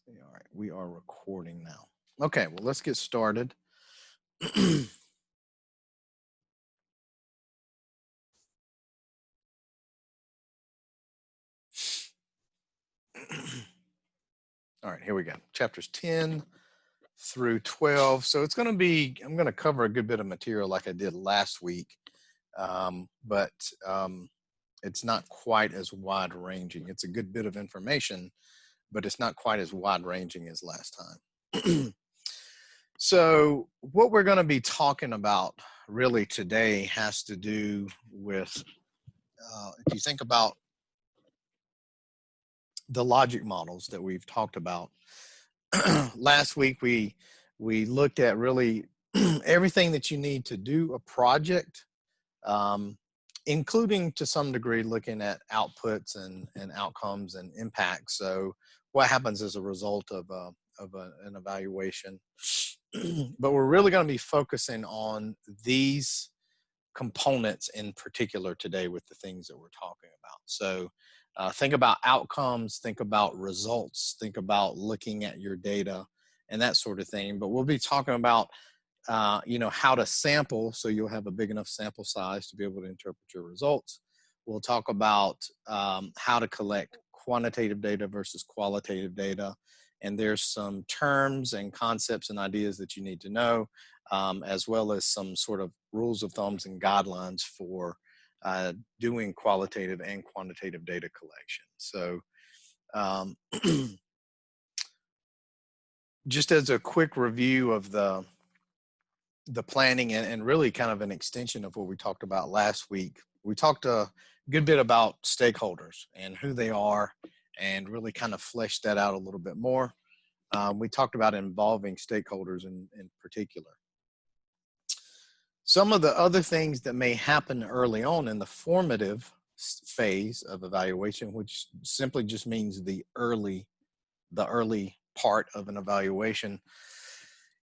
All right, we are recording now. Okay, well, let's get started. All right, here we go. Chapters 10 through 12. So it's going to be, I'm going to cover a good bit of material like I did last week, but it's not quite as wide ranging. It's a good bit of information, but it's not quite as wide ranging as last time. So what we're going to be talking about really today has to do with, if you think about the logic models that we've talked about. Last week, we looked at really everything that you need to do a project, including to some degree looking at outputs and outcomes and impacts. So what happens as a result of an evaluation. But we're really going to be focusing on these components in particular today with the things that we're talking about. So think about outcomes, think about results, think about looking at your data and that sort of thing. But we'll be talking about how to sample so you'll have a big enough sample size to be able to interpret your results. We'll talk about how to collect quantitative data versus qualitative data. And there's some terms and concepts and ideas that you need to know, as well as some sort of rules of thumbs and guidelines for doing qualitative and quantitative data collection. So just as a quick review of the planning and really kind of an extension of what we talked about last week, we talked a good bit about stakeholders and who they are and really kind of fleshed that out a little bit more. We talked about involving stakeholders in particular. Some of the other things that may happen early on in the formative phase of evaluation, which simply just means the early part of an evaluation,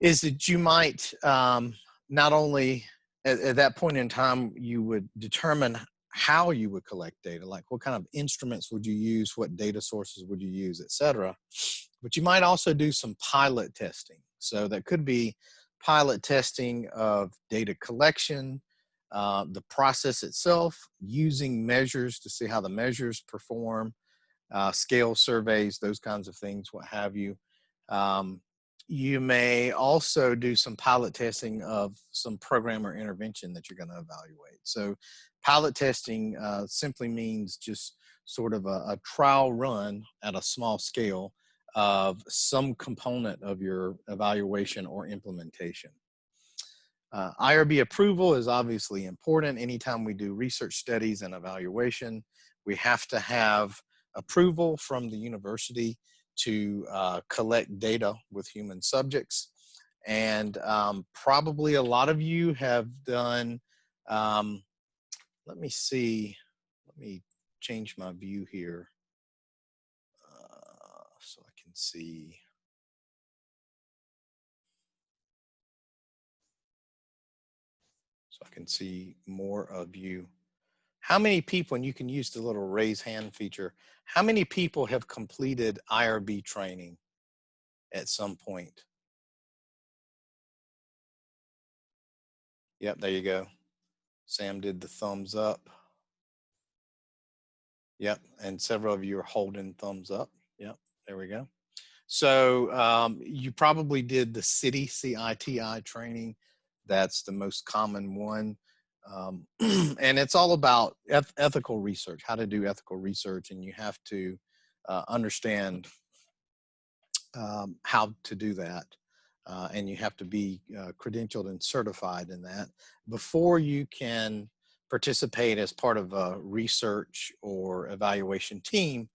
is that you might not only at that point in time, you would determine how you would collect data, like what kind of instruments would you use, what data sources would you use, et cetera. But you might also do some pilot testing. So that could be pilot testing of data collection, the process itself, using measures to see how the measures perform, scale surveys, those kinds of things, what have you. You may also do some pilot testing of some program or intervention that you're going to evaluate. So pilot testing simply means just sort of a trial run at a small scale of some component of your evaluation or implementation. IRB approval is obviously important. Anytime we do research studies and evaluation, we have to have approval from the university to collect data with human subjects. And probably a lot of you have done, let me see, let me change my view here so I can see. So I can see more of you. How many people, and you can use the little raise hand feature, how many people have completed IRB training at some point? Yep, there you go. Sam did the thumbs up. Yep, and several of you are holding thumbs up. Yep, there we go. So you probably did the CITI training. That's the most common one. And it's all about ethical research, how to do ethical research, and you have to understand how to do that. And you have to be credentialed and certified in that before you can participate as part of a research or evaluation team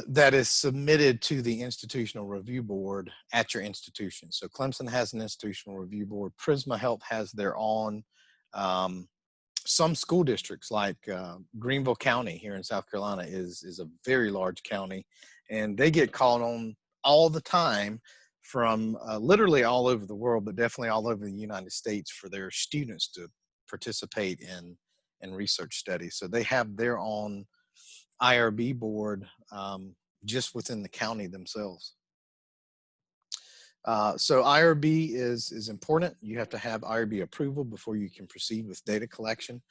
that is submitted to the institutional review board at your institution. So Clemson has an institutional review board. Prisma Health has their own. Some school districts like Greenville County here in South Carolina is a very large county, and they get called on all the time from literally all over the world, but definitely all over the United States for their students to participate in research studies. So they have their own IRB board just within the county themselves. So IRB is important. You have to have IRB approval before you can proceed with data collection.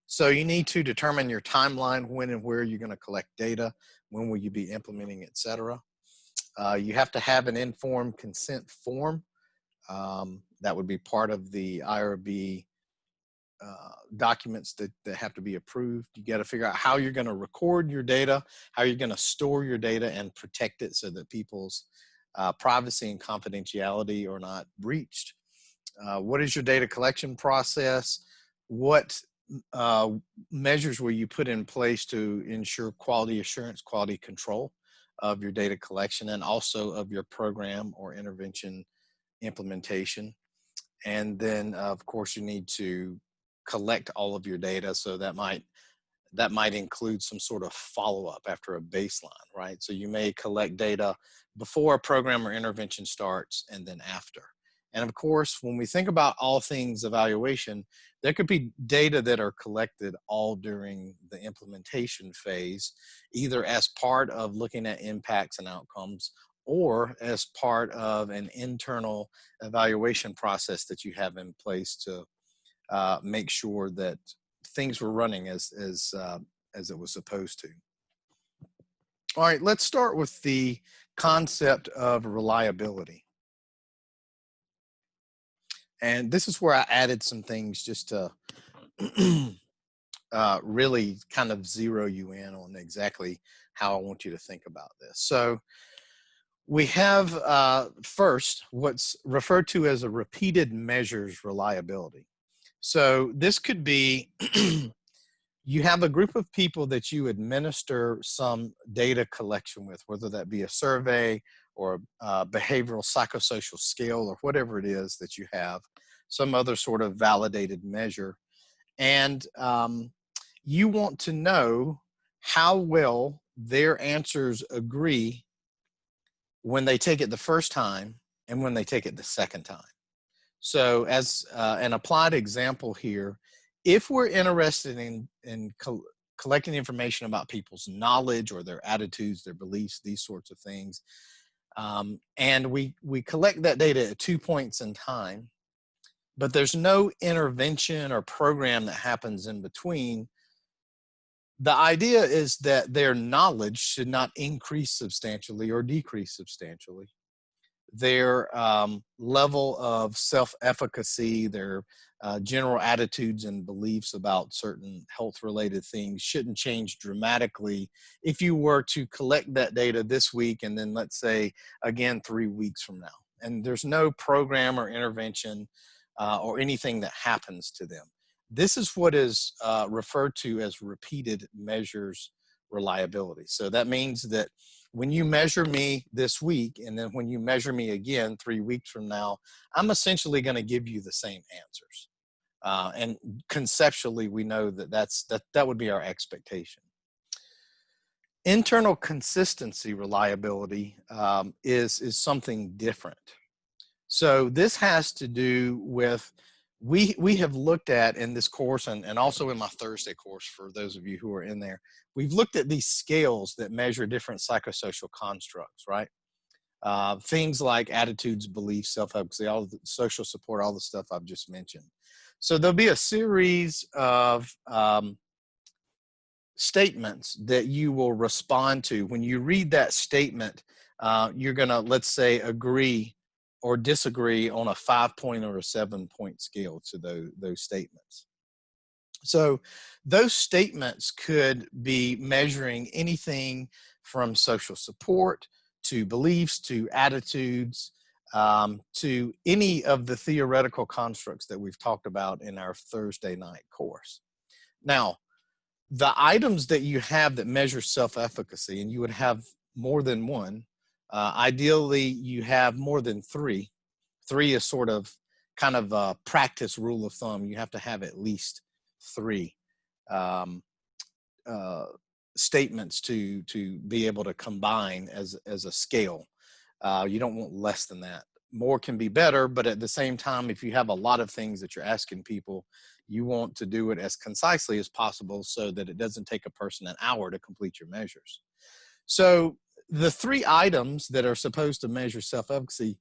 So you need to determine your timeline, when and where you're going to collect data, when will you be implementing, etc. You have to have an informed consent form. That would be part of the IRB documents that have to be approved. You got to figure out how you're going to record your data, how you're going to store your data and protect it so that people's privacy and confidentiality are not breached. What is your data collection process? What measures will you put in place to ensure quality assurance, quality control of your data collection, and also of your program or intervention implementation? And then, of course, you need to collect all of your data. So that might include some sort of follow-up after a baseline, right? So you may collect data before a program or intervention starts and then after. And of course, when we think about all things evaluation, there could be data that are collected all during the implementation phase, either as part of looking at impacts and outcomes or as part of an internal evaluation process that you have in place to make sure that things were running as it was supposed to. All right, let's start with the concept of reliability. And this is where I added some things just to really kind of zero you in on exactly how I want you to think about this. So we have first what's referred to as a repeated measures reliability. So this could be you have a group of people that you administer some data collection with, whether that be a survey or a behavioral psychosocial scale or whatever it is that you have, some other sort of validated measure. And you want to know how well their answers agree when they take it the first time and when they take it the second time. So as an applied example here, if we're interested in collecting information about people's knowledge or their attitudes, their beliefs, these sorts of things, and we collect that data at 2 points in time, but there's no intervention or program that happens in between, the idea is that their knowledge should not increase substantially or decrease substantially. Their level of self-efficacy, their general attitudes and beliefs about certain health-related things shouldn't change dramatically if you were to collect that data this week and then let's say again 3 weeks from now. And there's no program or intervention or anything that happens to them. This is what is referred to as repeated measures reliability. So that means that when you measure me this week, and then when you measure me again 3 weeks from now, I'm essentially going to give you the same answers. And conceptually, we know that that would be our expectation. Internal consistency reliability is something different. So this has to do with, we have looked at in this course and also in my Thursday course for those of you who are in there, we've looked at these scales that measure different psychosocial constructs, right? Things like attitudes, beliefs, self-efficacy, all the social support, all the stuff I've just mentioned. So there'll be a series of statements that you will respond to. When you read that statement, you're gonna, let's say, agree or disagree on a 5-point or a 7-point scale to those statements. So those statements could be measuring anything from social support to beliefs to attitudes to any of the theoretical constructs that we've talked about in our Thursday night course. Now, the items that you have that measure self-efficacy, and you would have more than one, ideally you have more than 3. 3 is sort of kind of a practice rule of thumb. You have to have at least 3 statements to be able to combine as a scale. You don't want less than that. More can be better, but at the same time, if you have a lot of things that you're asking people, you want to do it as concisely as possible so that it doesn't take a person an hour to complete your measures. So the three items that are supposed to measure self-efficacy,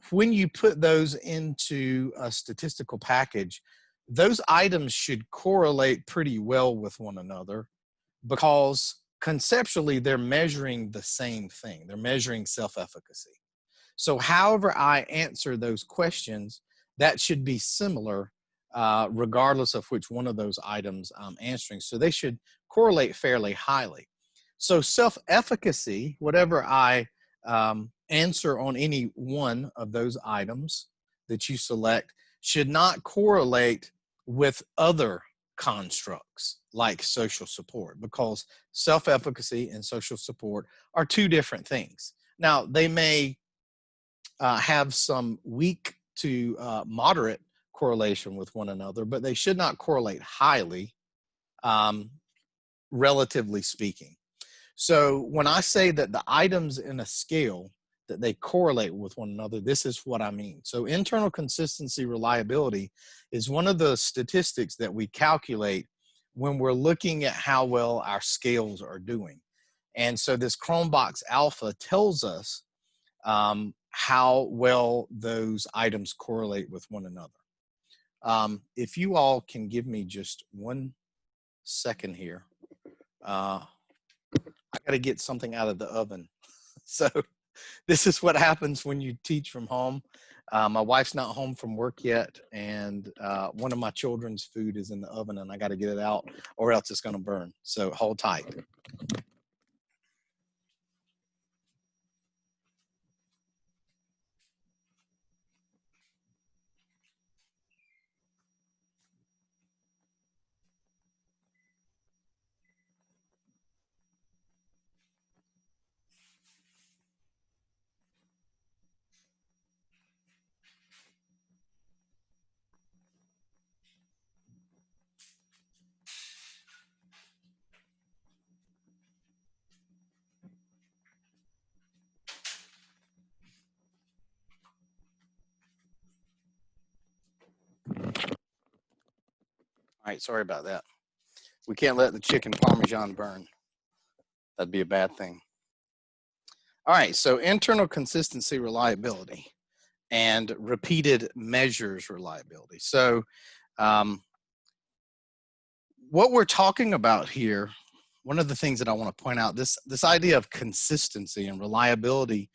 when you put those into a statistical package, those items should correlate pretty well with one another because conceptually they're measuring the same thing. They're measuring self-efficacy. So however I answer those questions, that should be similar regardless of which one of those items I'm answering. So they should correlate fairly highly. So self-efficacy, whatever I answer on any one of those items that you select, should not correlate with other constructs like social support, because self-efficacy and social support are two different things. Now, they may have some weak to moderate correlation with one another, but they should not correlate highly, relatively speaking. So when I say that the items in a scale, that they correlate with one another, this is what I mean. So internal consistency reliability is one of the statistics that we calculate when we're looking at how well our scales are doing. And so this Chromebox Alpha tells us how well those items correlate with one another. If you all can give me just 1 second here. I got to get something out of the oven. So this is what happens when you teach from home. My wife's not home from work yet, and one of my children's food is in the oven, and I got to get it out or else it's going to burn. So hold tight. All right, sorry about that. We can't let the chicken Parmesan burn. That'd be a bad thing. All right, so internal consistency reliability and repeated measures reliability. So what we're talking about here, one of the things that I want to point out, this idea of consistency and reliability,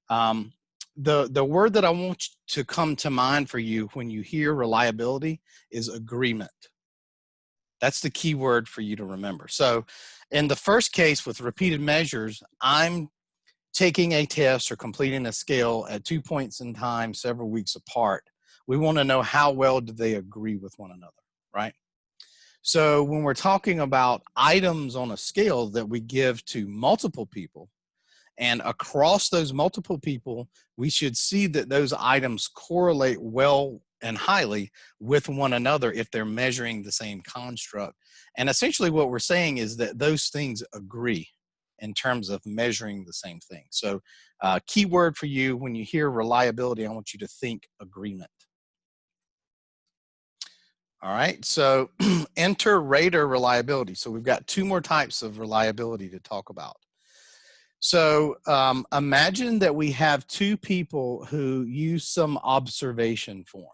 the word that I want to come to mind for you when you hear reliability is agreement. That's the key word for you to remember. So in the first case with repeated measures, I'm taking a test or completing a scale at 2 points in time, several weeks apart. We want to know how well do they agree with one another, right? So when we're talking about items on a scale that we give to multiple people, and across those multiple people, we should see that those items correlate well and highly with one another if they're measuring the same construct. And essentially what we're saying is that those things agree in terms of measuring the same thing. So key word for you when you hear reliability, I want you to think agreement. All right, so inter-rater reliability. So we've got two more types of reliability to talk about. So imagine that we have two people who use some observation form.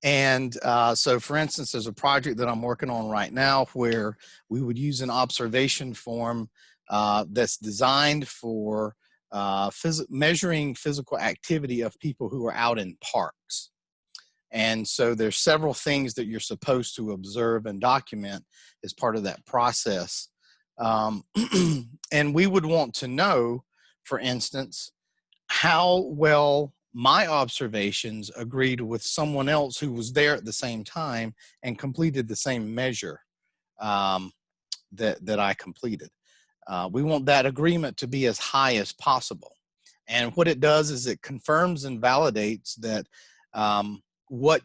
And so for instance, there's a project that I'm working on right now where we would use an observation form that's designed for measuring physical activity of people who are out in parks. And so there's several things that you're supposed to observe and document as part of that process. And we would want to know, for instance, how well my observations agreed with someone else who was there at the same time and completed the same measure that I completed. We want that agreement to be as high as possible. And what it does is it confirms and validates that what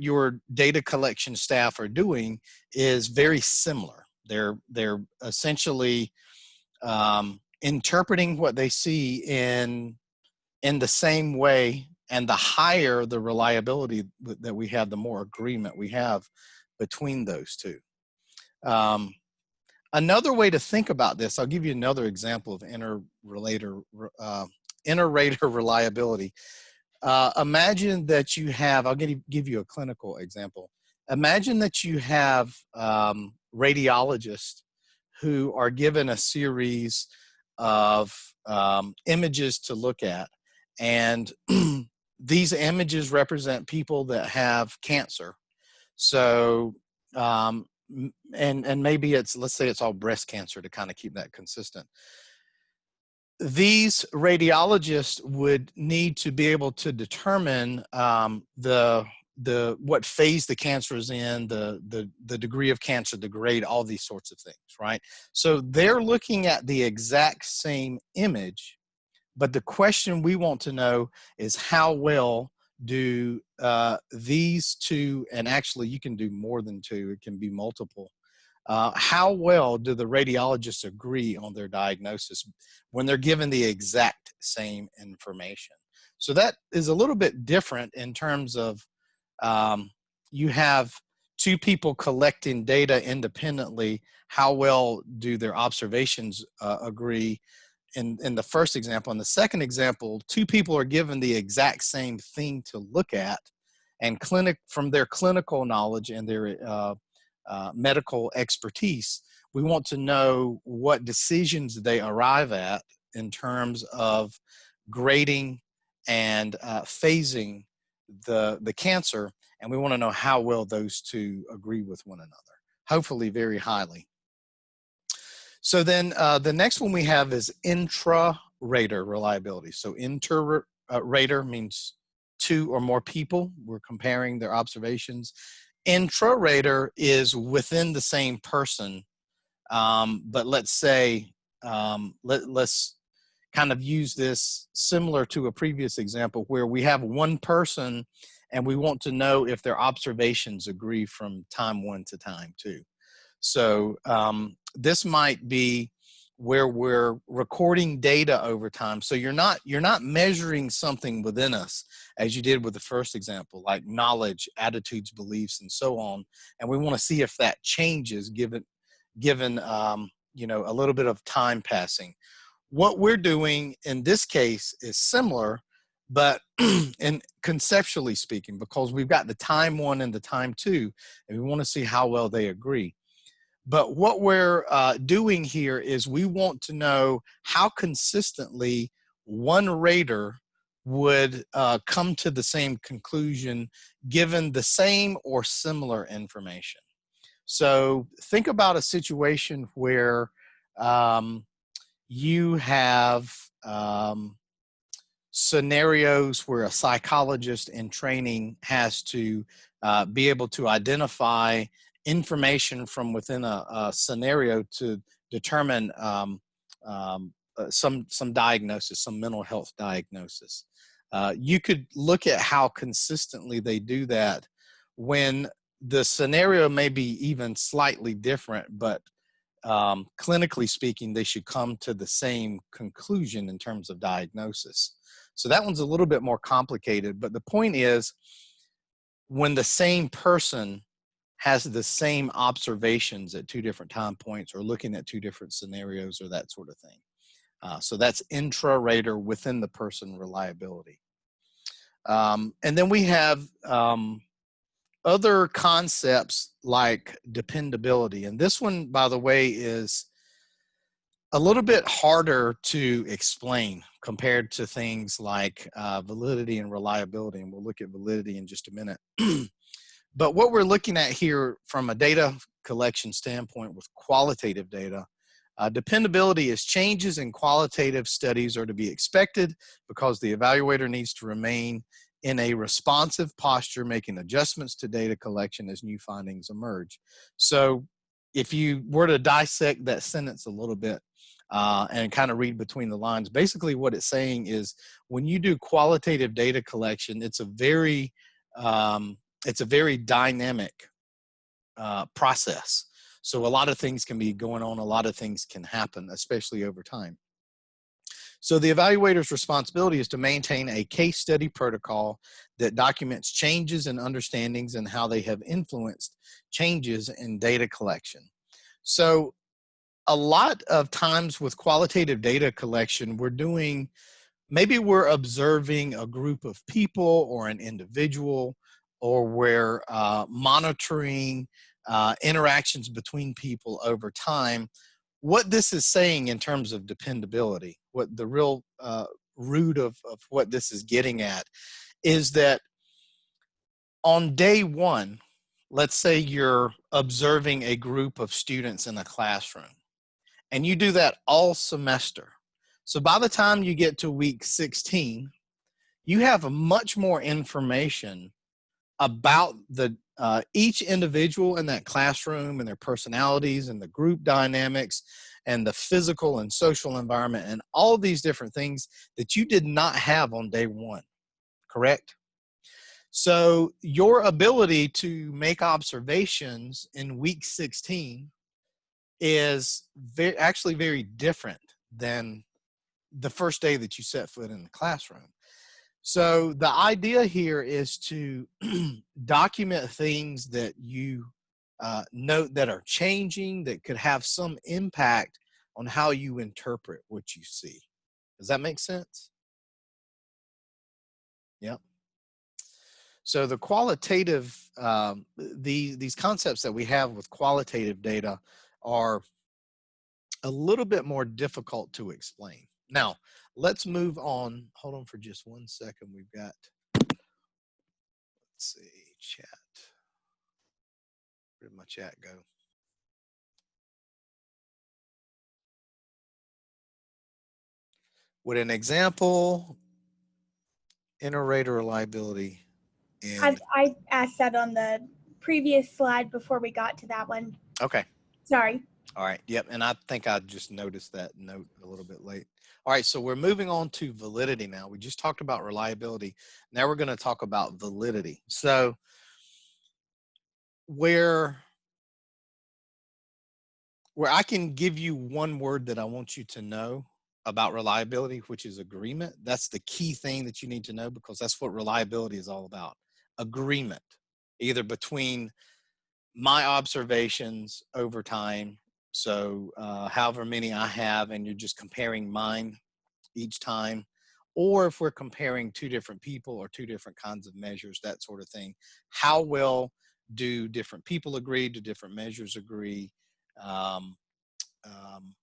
your data collection staff are doing is very similar. They're essentially interpreting what they see in the same way, and the higher the reliability that we have, the more agreement we have between those two. Another way to think about this, I'll give you another example of inter-rater reliability. Imagine that you have, I'll give you a clinical example. Imagine that you have radiologists who are given a series of images to look at. And these images represent people that have cancer. So, and maybe it's, let's say it's all breast cancer to kind of keep that consistent. These radiologists would need to be able to determine what phase the cancer is in, the degree of cancer, the grade, all these sorts of things, right? So they're looking at the exact same image, but the question we want to know is how well do these two, and actually you can do more than two, it can be multiple, how well do the radiologists agree on their diagnosis when they're given the exact same information? So that is a little bit different in terms of you have two people collecting data independently. How well do their observations agree? In the first example. In the second example, two people are given the exact same thing to look at, and from their clinical knowledge and their medical expertise, we want to know what decisions they arrive at in terms of grading and phasing the cancer, and we want to know how well those two agree with one another, hopefully very highly. So then the next one we have is intra-rater reliability. So inter-rater means two or more people. We're comparing their observations. Intra-rater is within the same person, but let's say, let's kind of use this similar to a previous example where we have one person and we want to know if their observations agree from time one to time two. So this might be where we're recording data over time. So you're not measuring something within us as you did with the first example, like knowledge, attitudes, beliefs, and so on. And we want to see if that changes given you know, a little bit of time passing. What we're doing in this case is similar, but and conceptually speaking, because we've got the time one and the time two, and we want to see how well they agree. But what we're doing here is we want to know how consistently one rater would come to the same conclusion given the same or similar information. So think about a situation where you have scenarios where a psychologist in training has to be able to identify information from within a scenario to determine some diagnosis, some mental health diagnosis. You could look at how consistently they do that when the scenario may be even slightly different, but clinically speaking, they should come to the same conclusion in terms of diagnosis. So that one's a little bit more complicated, but the point is when the same person has the same observations at two different time points or looking at two different scenarios or that sort of thing. So that's intra-rater within the person reliability. And then we have other concepts like dependability. And this one, by the way, is a little bit harder to explain compared to things like validity and reliability. And we'll look at validity in just a minute. But what we're looking at here from a data collection standpoint with qualitative data, dependability is changes in qualitative studies are to be expected because the evaluator needs to remain in a responsive posture, making adjustments to data collection as new findings emerge. So if you were to dissect that sentence a little bit and kind of read between the lines, basically what it's saying is when you do qualitative data collection, it's a very dynamic process. So a lot of things can be going on, a lot of things can happen, especially over time. So the evaluator's responsibility is to maintain a case study protocol that documents changes in understandings and how they have influenced changes in data collection. So a lot of times with qualitative data collection, maybe we're observing a group of people or an individual, or we're monitoring interactions between people over time. What this is saying in terms of dependability, what the real root of what this is getting at, is that on day one, let's say you're observing a group of students in a classroom, and you do that all semester. So by the time you get to week 16, you have much more information about each individual in that classroom and their personalities and the group dynamics and the physical and social environment and all these different things that you did not have on day one, correct? So your ability to make observations in week 16 is actually very different than the first day that you set foot in the classroom. So the idea here is to document things that you note that are changing, that could have some impact on how you interpret what you see. Does that make sense? Yep. So the qualitative, these concepts that we have with qualitative data are a little bit more difficult to explain. Now, let's move on. Hold on for just 1 second. We've got, let's see, chat. Where did my chat go? Would an example, inner rate or reliability? And I asked that on the previous slide before we got to that one. okay. Sorry. All right. Yep. And I think I just noticed that note a little bit late. All right. So we're moving on to validity now. We just talked about reliability. Now we're going to talk about validity. So where I can give you one word that I want you to know about reliability, which is agreement. That's the key thing that you need to know, because that's what reliability is all about. Agreement, either between my observations over time, so however many I have, and you're just comparing mine each time, or if we're comparing two different people or two different kinds of measures, that sort of thing. How well do different people agree? Do different measures agree? Um, um,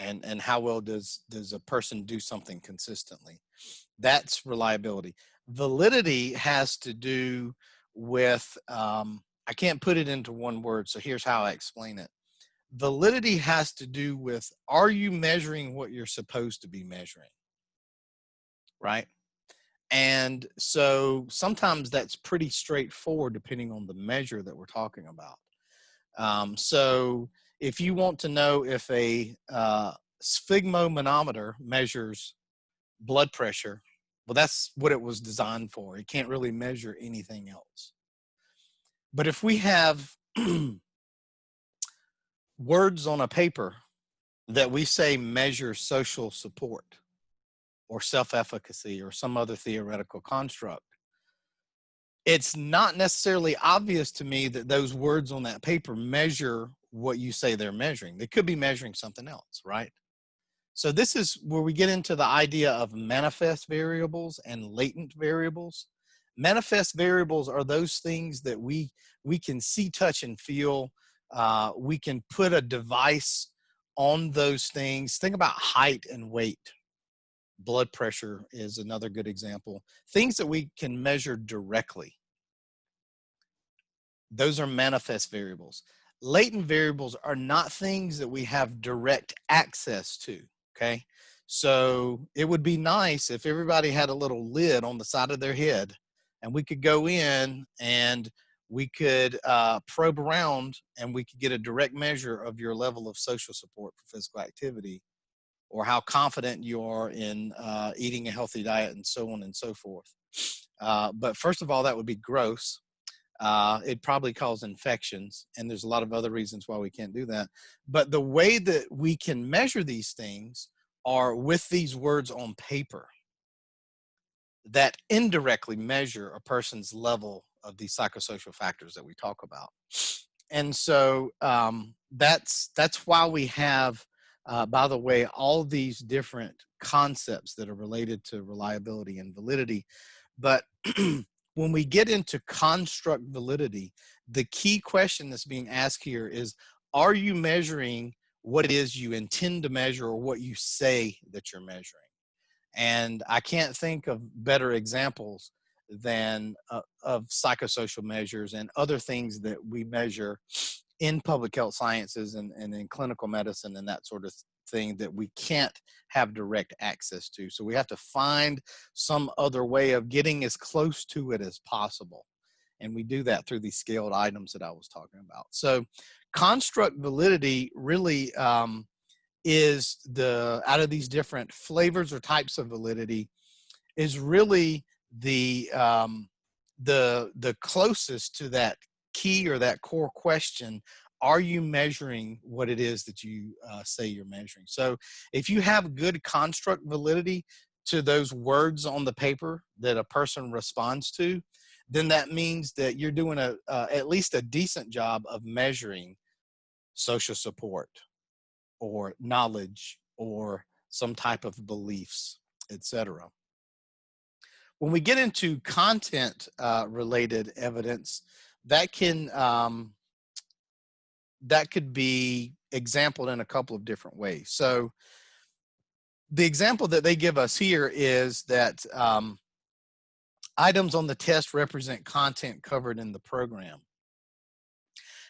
and how well does a person do something consistently? That's reliability. Validity has to do with, I can't put it into one word, so here's how I explain it. Validity has to do with, are you measuring what you're supposed to be measuring, right? And so sometimes that's pretty straightforward depending on the measure that we're talking about. So if you want to know if a sphygmomanometer measures blood pressure, well, that's what it was designed for. It can't really measure anything else. But if we have words on a paper that we say measure social support or self-efficacy or some other theoretical construct, it's not necessarily obvious to me that those words on that paper measure what you say they're measuring. They could be measuring something else, right? So this is where we get into the idea of manifest variables and latent variables. Manifest variables are those things that we can see, touch, and feel. We can put a device on those things. Think about height and weight. Blood pressure is another good example. Things that we can measure directly. Those are manifest variables. Latent variables are not things that we have direct access to, okay? So it would be nice if everybody had a little lid on the side of their head, and we could go in and we could probe around, and we could get a direct measure of your level of social support for physical activity, or how confident you are in eating a healthy diet, and so on and so forth. But first of all, that would be gross. It'd probably cause infections, and there's a lot of other reasons why we can't do that. But the way that we can measure these things are with these words on paper that indirectly measure a person's level of these psychosocial factors that we talk about. And so that's why we have, by the way, all these different concepts that are related to reliability and validity. But when we get into construct validity, the key question that's being asked here is, are you measuring what it is you intend to measure or what you say that you're measuring? And I can't think of better examples than of psychosocial measures and other things that we measure in public health sciences and in clinical medicine and that sort of thing that we can't have direct access to. So we have to find some other way of getting as close to it as possible. And we do that through these scaled items that I was talking about. So construct validity really is out of these different flavors or types of validity, is really the closest to that key or that core question. Are you measuring what it is that you say you're measuring? So if you have good construct validity to those words on the paper that a person responds to, then that means that you're doing at least a decent job of measuring social support or knowledge or some type of beliefs, etc. When we get into content related evidence, that could be exampled in a couple of different ways. So the example that they give us here is that items on the test represent content covered in the program.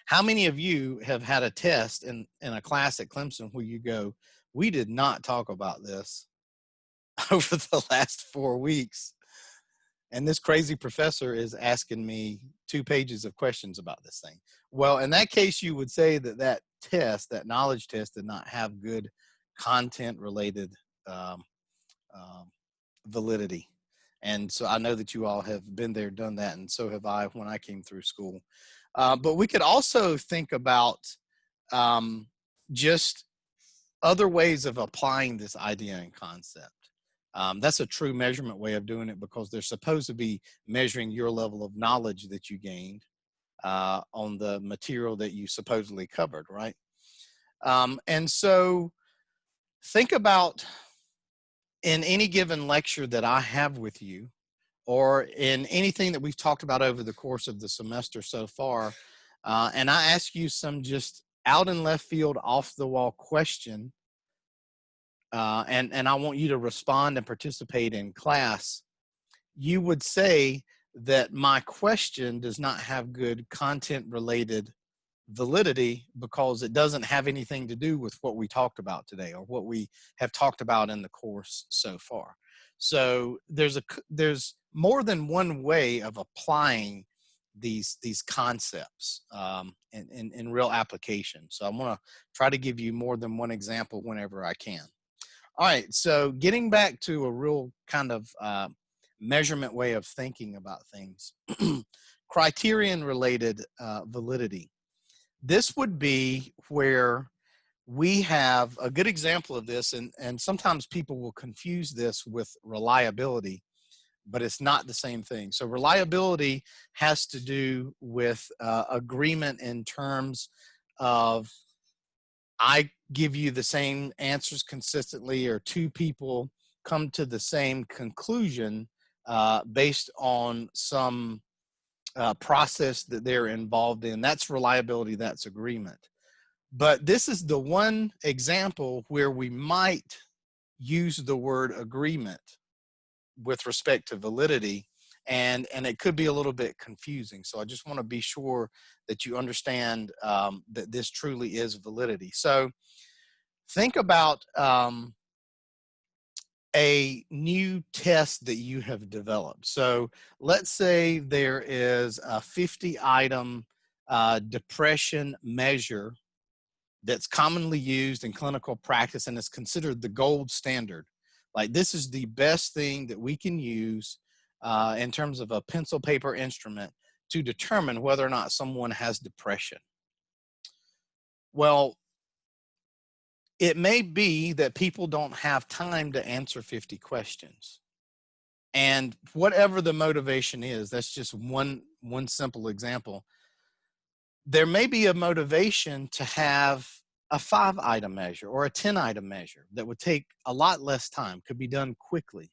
How many of you have had a test in a class at Clemson where you go, we did not talk about this over the last 4 weeks, and this crazy professor is asking me 2 pages of questions about this thing? Well, in that case, you would say that test, that knowledge test, did not have good content related validity. And so I know that you all have been there, done that, and so have I when I came through school. But we could also think about just other ways of applying this idea and concept. That's a true measurement way of doing it, because they're supposed to be measuring your level of knowledge that you gained on the material that you supposedly covered, right? And so think about, in any given lecture that I have with you, or in anything that we've talked about over the course of the semester so far, and I ask you some just out in left field, off the wall question, and I want you to respond and participate in class, you would say that my question does not have good content related validity because it doesn't have anything to do with what we talked about today or what we have talked about in the course so far. So there's more than one way of applying these concepts in real application. So I'm going to try to give you more than one example whenever I can. All right, so getting back to a real kind of measurement way of thinking about things, criterion related validity. This would be where we have a good example of this, and sometimes people will confuse this with reliability, but it's not the same thing. So reliability has to do with agreement in terms of, I give you the same answers consistently, or 2 people come to the same conclusion based on some process that they're involved in. That's reliability, that's agreement. But this is the one example where we might use the word agreement with respect to validity, and it could be a little bit confusing. So I just want to be sure that you understand that this truly is validity. So think about a new test that you have developed. So let's say there is a 50-item depression measure that's commonly used in clinical practice and is considered the gold standard. Like, this is the best thing that we can use in terms of a pencil paper instrument to determine whether or not someone has depression. Well, it may be that people don't have time to answer 50 questions. And whatever the motivation is, that's just one simple example. there may be a motivation to have a 5-item measure or a 10-item measure that would take a lot less time, could be done quickly.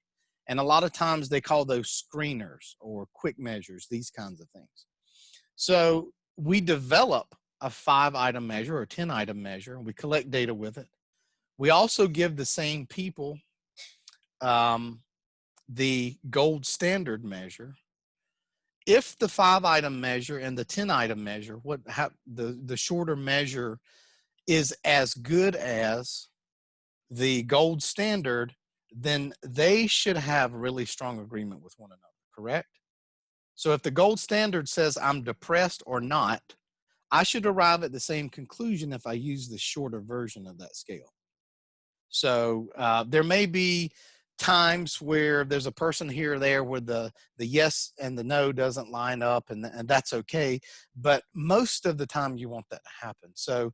And a lot of times they call those screeners or quick measures, these kinds of things. So we develop a 5-item measure or 10-item measure, and we collect data with it. We also give the same people the gold standard measure. If the 5-item measure and the 10-item measure, the shorter measure is as good as the gold standard, then they should have really strong agreement with one another, correct? So if the gold standard says I'm depressed or not, I should arrive at the same conclusion if I use the shorter version of that scale. So there may be times where there's a person here or there where the yes and the no doesn't line up, and that's okay. But most of the time you want that to happen. So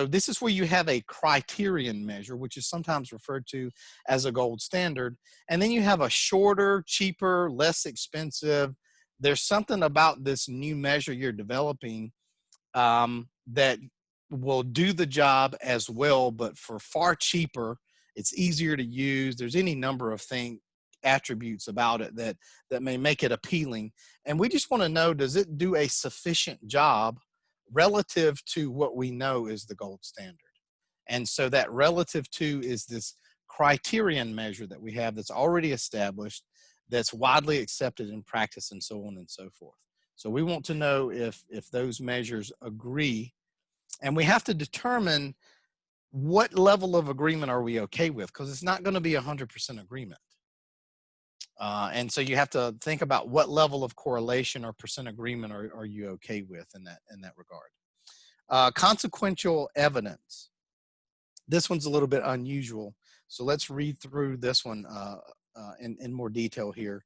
this is where you have a criterion measure, which is sometimes referred to as a gold standard. And then you have a shorter, cheaper, less expensive. There's something about this new measure you're developing that will do the job as well, but for far cheaper. It's easier to use. There's any number of attributes about it that may make it appealing. And we just want to know, does it do a sufficient job relative to what we know is the gold standard? And so that relative to is this criterion measure that we have that's already established, that's widely accepted in practice, and so on and so forth. So we want to know if those measures agree, and we have to determine what level of agreement are we okay with, because it's not going to be 100% agreement. And so you have to think about what level of correlation or percent agreement are you okay with in that regard. Consequential evidence. This one's a little bit unusual, so let's read through this one in more detail here.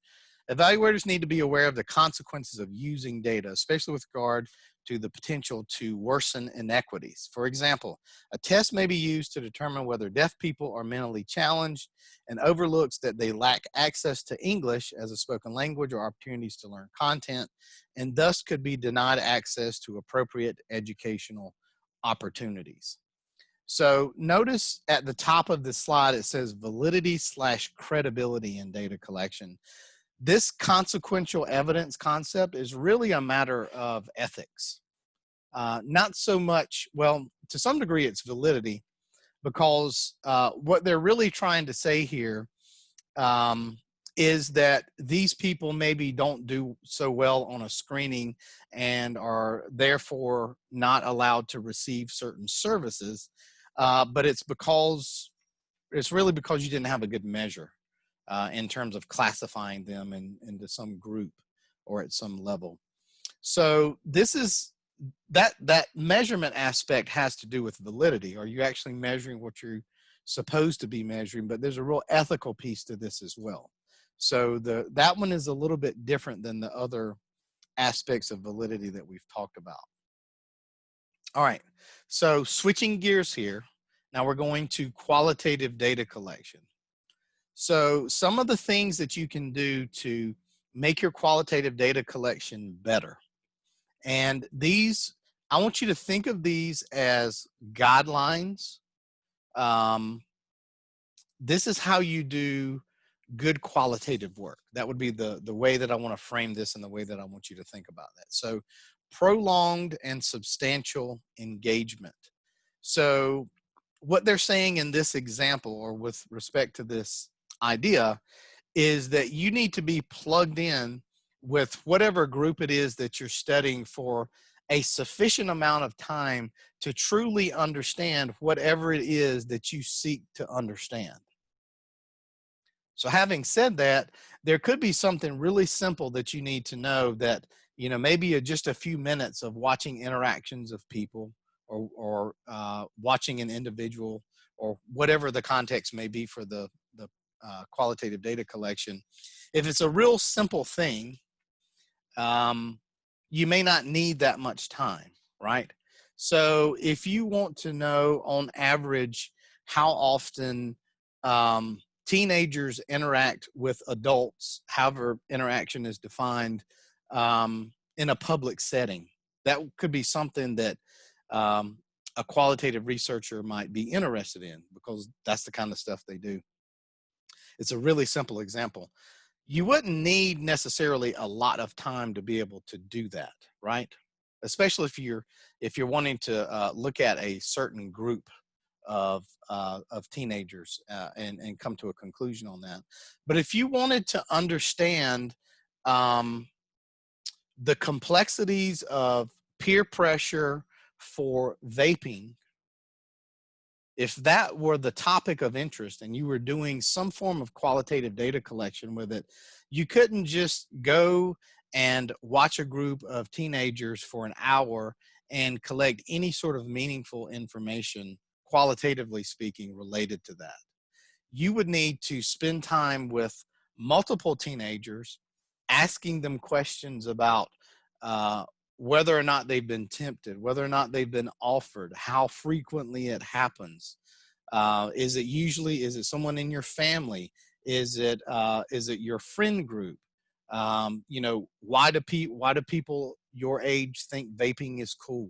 Evaluators need to be aware of the consequences of using data, especially with regard to the potential to worsen inequities. For example, a test may be used to determine whether deaf people are mentally challenged and overlooks that they lack access to English as a spoken language or opportunities to learn content, and thus could be denied access to appropriate educational opportunities. So notice at the top of the slide, it says validity/credibility in data collection. This consequential evidence concept is really a matter of ethics. Not so much, well, to some degree it's validity, because what they're really trying to say here is that these people maybe don't do so well on a screening and are therefore not allowed to receive certain services, but it's really because you didn't have a good measure in terms of classifying them into some group or at some level. So this is that measurement aspect has to do with validity. Are you actually measuring what you're supposed to be measuring? But there's a real ethical piece to this as well. So that one is a little bit different than the other aspects of validity that we've talked about. All right, so switching gears here. Now we're going to qualitative data collection. So some of the things that you can do to make your qualitative data collection better. And these, I want you to think of these as guidelines. This is how you do good qualitative work. That would be the way that I want to frame this and the way that I want you to think about that. So prolonged and substantial engagement. So what they're saying in this example, or with respect to this idea, is that you need to be plugged in with whatever group it is that you're studying for a sufficient amount of time to truly understand whatever it is that you seek to understand. So having said that, there could be something really simple that you need to know that, maybe just a few minutes of watching interactions of people, or watching an individual, or whatever the context may be for the qualitative data collection. If it's a real simple thing, you may not need that much time, right? So if you want to know on average how often teenagers interact with adults, however interaction is defined, in a public setting, that could be something that a qualitative researcher might be interested in, because that's the kind of stuff they do. It's a really simple example. You wouldn't need necessarily a lot of time to be able to do that, right? Especially if you're wanting to look at a certain group of teenagers and come to a conclusion on that. But if you wanted to understand um, the complexities of peer pressure for vaping, if that were the topic of interest and you were doing some form of qualitative data collection with it, you couldn't just go and watch a group of teenagers for an hour and collect any sort of meaningful information, qualitatively speaking, related to that. You would need to spend time with multiple teenagers, asking them questions about uh, whether or not they've been tempted, whether or not they've been offered, how frequently it happens. Is it someone in your family? Is it your friend group? Why do people your age think vaping is cool?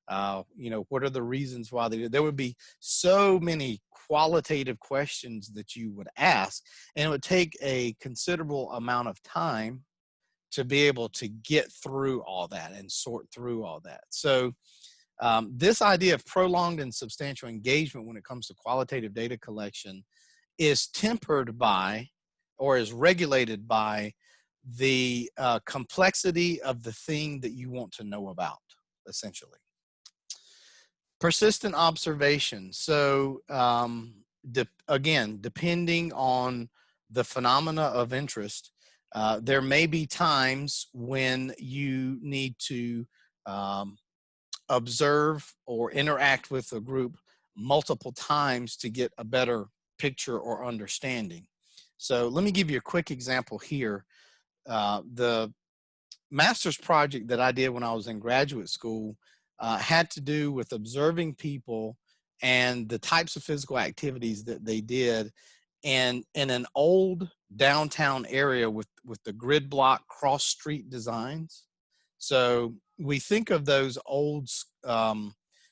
What are the reasons why they do? There would be so many qualitative questions that you would ask, and it would take a considerable amount of time to be able to get through all that and sort through all that. So this idea of prolonged and substantial engagement when it comes to qualitative data collection is tempered by, or is regulated by, the complexity of the thing that you want to know about, essentially. Persistent observation. So again, depending on the phenomena of interest, there may be times when you need to observe or interact with a group multiple times to get a better picture or understanding. So let me give you a quick example here. The master's project that I did when I was in graduate school had to do with observing people and the types of physical activities that they did in an old downtown area with the grid block cross street designs. So we think of those old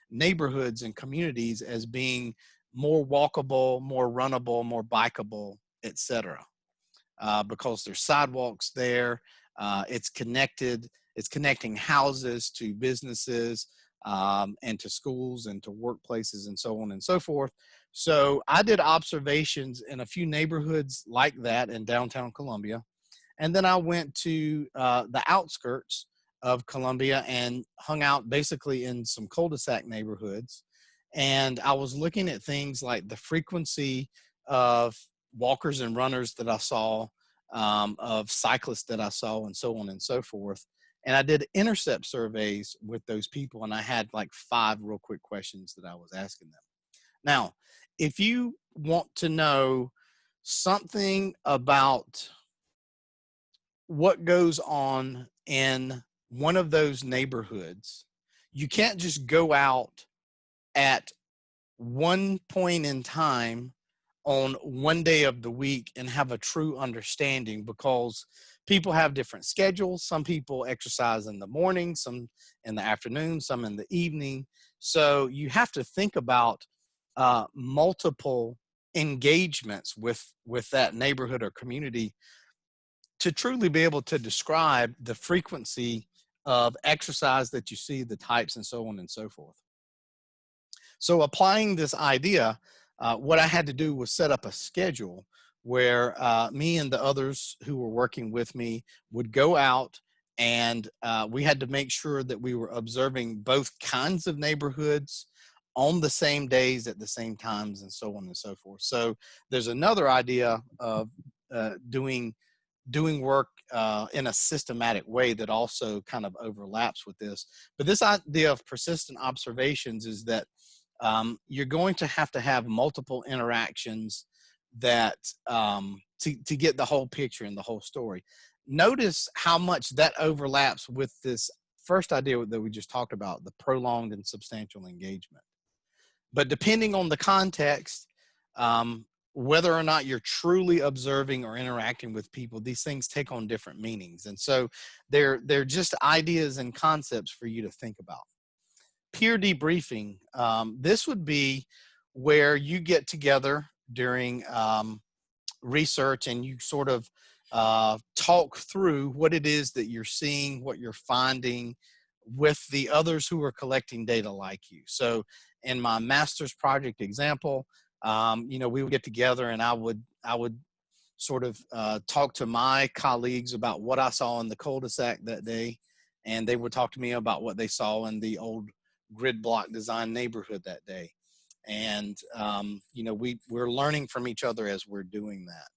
neighborhoods and communities as being more walkable, more runnable, more bikeable, etc. Because there's sidewalks there. It's connected. It's connecting houses to businesses and to schools and to workplaces and so on and so forth. So I did observations in a few neighborhoods like that in downtown Columbia. And then I went to the outskirts of Columbia and hung out basically in some cul-de-sac neighborhoods. And I was looking at things like the frequency of walkers and runners that I saw, of cyclists that I saw, and so on and so forth. And I did intercept surveys with those people, and I had like 5 real quick questions that I was asking them. Now, if you want to know something about what goes on in one of those neighborhoods, you can't just go out at one point in time on one day of the week and have a true understanding, because people have different schedules. Some people exercise in the morning, some in the afternoon, some in the evening. So you have to think about multiple engagements with that neighborhood or community to truly be able to describe the frequency of exercise that you see, the types, and so on and so forth. So applying this idea, what I had to do was set up a schedule where me and the others who were working with me would go out, and we had to make sure that we were observing both kinds of neighborhoods on the same days at the same times, and so on and so forth. So there's another idea of doing work in a systematic way that also kind of overlaps with this. But this idea of persistent observations is that you're going to have multiple interactions that to get the whole picture and the whole story. Notice how much that overlaps with this first idea that we just talked about, the prolonged and substantial engagement. But depending on the context, whether or not you're truly observing or interacting with people, these things take on different meanings. And so they're just ideas and concepts for you to think about. Peer debriefing, this would be where you get together during research and you sort of talk through what it is that you're seeing, what you're finding with the others who are collecting data like you. So in my master's project example, you know, we would get together and I would sort of talk to my colleagues about what I saw in the cul-de-sac that day, and they would talk to me about what they saw in the old grid block design neighborhood that day. And you know, we're learning from each other as we're doing that.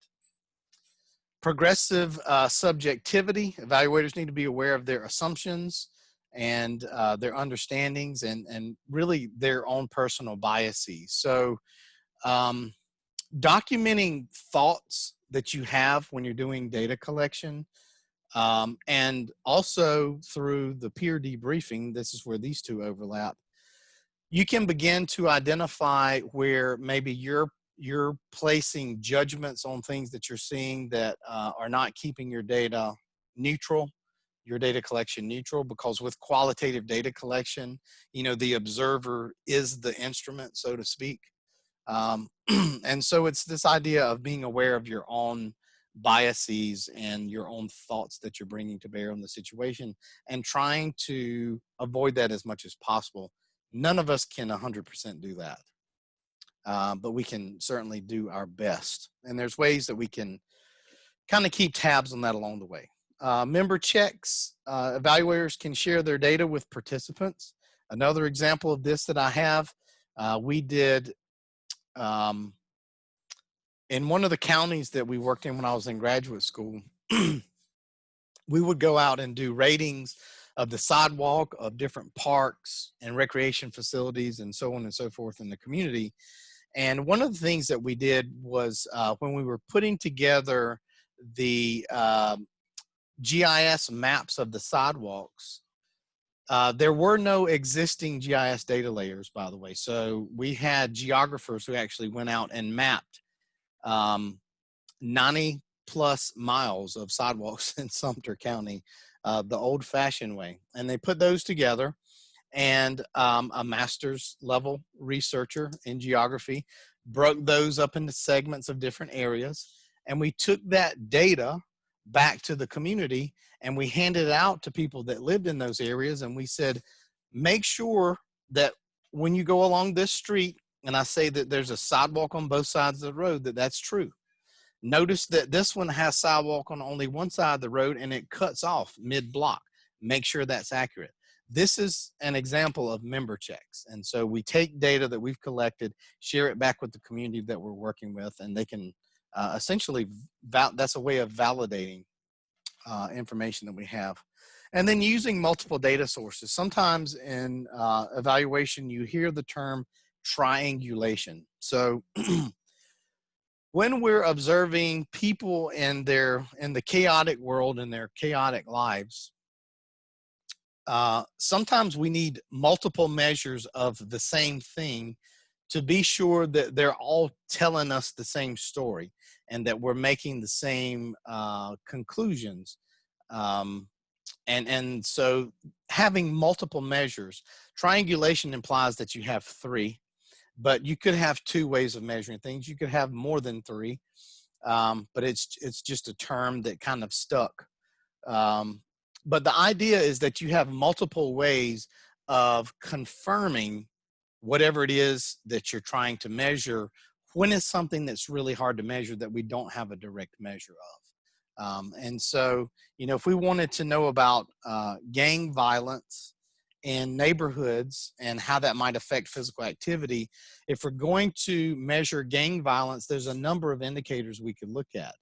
Progressive subjectivity. Evaluators need to be aware of their assumptions and their understandings and really their own personal biases. So documenting thoughts that you have when you're doing data collection, and also through the peer debriefing, this is where these two overlap, you can begin to identify where maybe you're placing judgments on things that you're seeing that are not keeping your data neutral, your data collection neutral, because with qualitative data collection, you know, the observer is the instrument, so to speak. And so it's this idea of being aware of your own biases and your own thoughts that you're bringing to bear on the situation and trying to avoid that as much as possible. None of us can 100% do that, but we can certainly do our best. And there's ways that we can kind of keep tabs on that along the way. Member checks, evaluators can share their data with participants. Another example of this that I have, we did in one of the counties that we worked in when I was in graduate school, we would go out and do ratings of the sidewalk of different parks and recreation facilities and so on and so forth in the community. And one of the things that we did was when we were putting together the GIS maps of the sidewalks, there were no existing GIS data layers, by the way. So we had geographers who actually went out and mapped 90 plus miles of sidewalks in Sumter County, the old fashioned way. And they put those together, and a master's level researcher in geography broke those up into segments of different areas. And we took that data back to the community and we handed it out to people that lived in those areas. And we said, make sure that when you go along this street, and I say that there's a sidewalk on both sides of the road, that's true. Notice that this one has sidewalk on only one side of the road and it cuts off mid-block. Make sure that's accurate. This is an example of member checks. And so we take data that we've collected, share it back with the community that we're working with, and they can essentially, that's a way of validating information that we have. And then using multiple data sources. Sometimes in evaluation, you hear the term triangulation. So when we're observing people in the chaotic world and their chaotic lives, sometimes we need multiple measures of the same thing to be sure that they're all telling us the same story and that we're making the same conclusions. And so having multiple measures, triangulation implies that you have three, but you could have two ways of measuring things. You could have more than three, but it's just a term that kind of stuck. But the idea is that you have multiple ways of confirming whatever it is that you're trying to measure when it's something that's really hard to measure that we don't have a direct measure of. And so, you know, if we wanted to know about gang violence in neighborhoods and how that might affect physical activity, if we're going to measure gang violence, there's a number of indicators we could look at.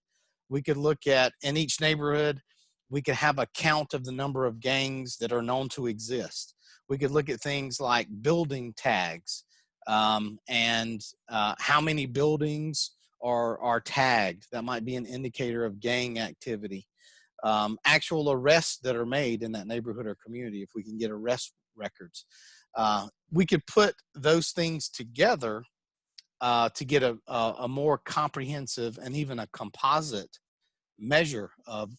We could look at, in each neighborhood, we could have a count of the number of gangs that are known to exist. We could look at things like building tags and how many buildings are tagged. That might be an indicator of gang activity. Actual arrests that are made in that neighborhood or community, if we can get arrest records. We could put those things together to get a more comprehensive and even a composite measure of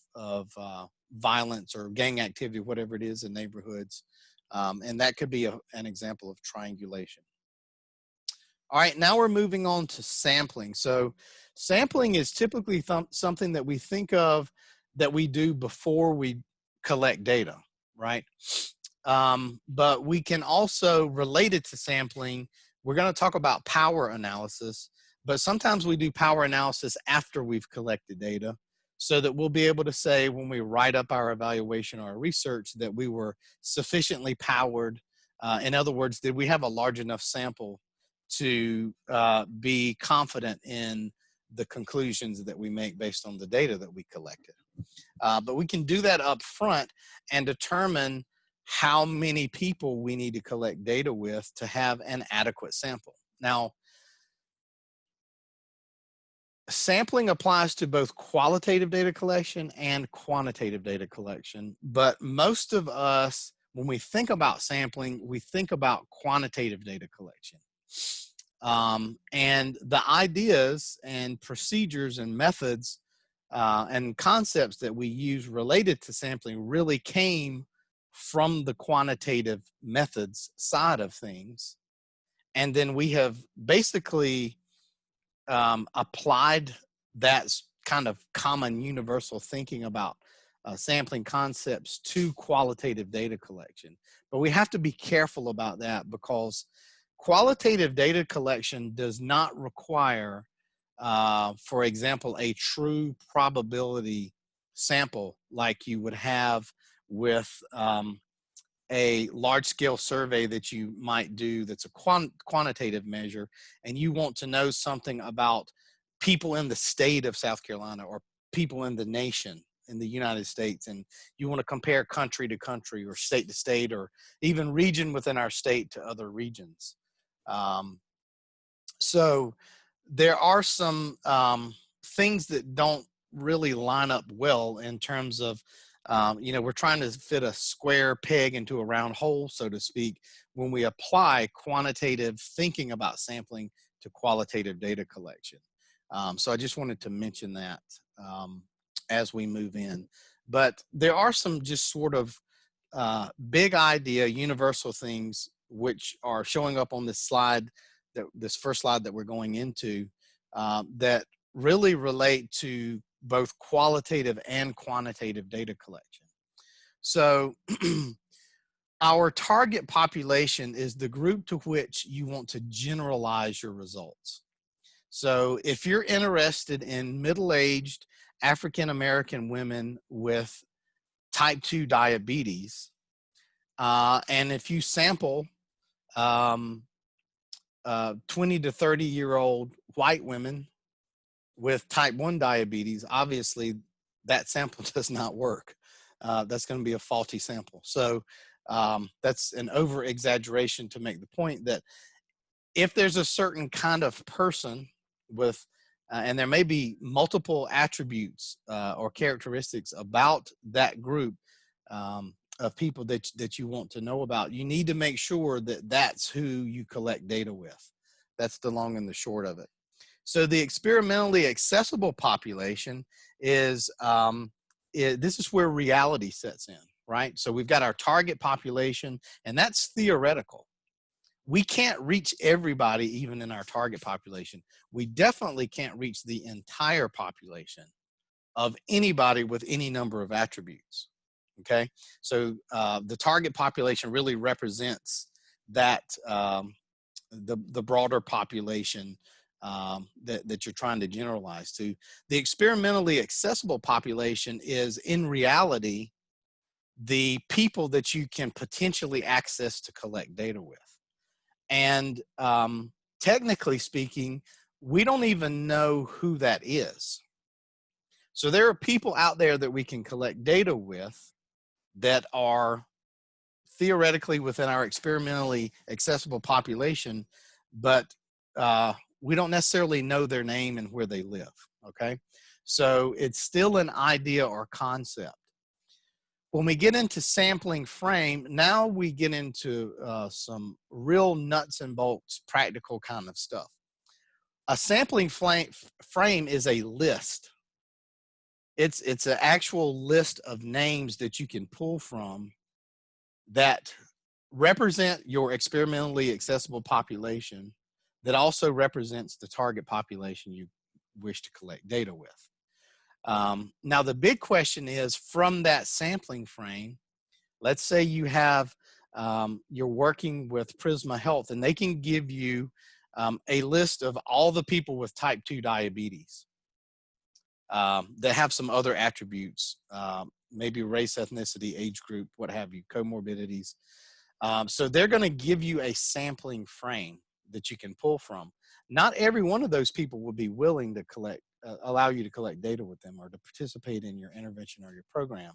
violence or gang activity, whatever it is in neighborhoods. And that could be an example of triangulation. All right, now we're moving on to sampling. So sampling is typically something that we think of that we do before we collect data, right? But we can also relate it to sampling. We're going to talk about power analysis, but sometimes we do power analysis after we've collected data so that we'll be able to say when we write up our evaluation or our research that we were sufficiently powered. In other words, did we have a large enough sample to be confident in the conclusions that we make based on the data that we collected. But we can do that up front and determine how many people we need to collect data with to have an adequate sample. Now, sampling applies to both qualitative data collection and quantitative data collection, but most of us, when we think about sampling, we think about quantitative data collection. And the ideas and procedures and methods and concepts that we use related to sampling really came from the quantitative methods side of things. And then we have basically applied that kind of common universal thinking about sampling concepts to qualitative data collection. But we have to be careful about that because qualitative data collection does not require, for example, a true probability sample like you would have with a large-scale survey that you might do that's a quantitative measure, and you want to know something about people in the state of South Carolina or people in the nation in the United States, and you want to compare country to country or state to state or even region within our state to other regions. So there are some things that don't really line up well in terms of, you know, we're trying to fit a square peg into a round hole, so to speak, when we apply quantitative thinking about sampling to qualitative data collection. So I just wanted to mention that as we move in. But there are some just sort of big idea, universal things which are showing up on this slide, this first slide that we're going into, that really relate to both qualitative and quantitative data collection. So our target population is the group to which you want to generalize your results. So if you're interested in middle-aged African-American women with type 2 diabetes, and if you sample 20 to 30-year-old white women with type 1 diabetes, obviously that sample does not work. That's going to be a faulty sample. So that's an over exaggeration to make the point that if there's a certain kind of person with, and there may be multiple attributes or characteristics about that group of people that you want to know about, you need to make sure that that's who you collect data with. That's the long and the short of it. So the experimentally accessible population is, this is where reality sets in, right? So we've got our target population, and that's theoretical. We can't reach everybody even in our target population. We definitely can't reach the entire population of anybody with any number of attributes, okay? So the target population really represents that, the broader population that you're trying to generalize to. The experimentally accessible population is in reality the people that you can potentially access to collect data with. And technically speaking, we don't even know who that is. So there are people out there that we can collect data with that are theoretically within our experimentally accessible population, but we don't necessarily know their name and where they live, okay? So it's still an idea or concept. When we get into sampling frame, now we get into some real nuts and bolts, practical kind of stuff. A sampling frame is a list. It's an actual list of names that you can pull from that represent your experimentally accessible population, that also represents the target population you wish to collect data with. Now, the big question is, from that sampling frame, let's say you have, you're working with Prisma Health, and they can give you a list of all the people with type 2 diabetes that have some other attributes, maybe race, ethnicity, age group, what have you, comorbidities. So they're going to give you a sampling frame that you can pull from. Not every one of those people will be willing to allow you to collect data with them or to participate in your intervention or your program.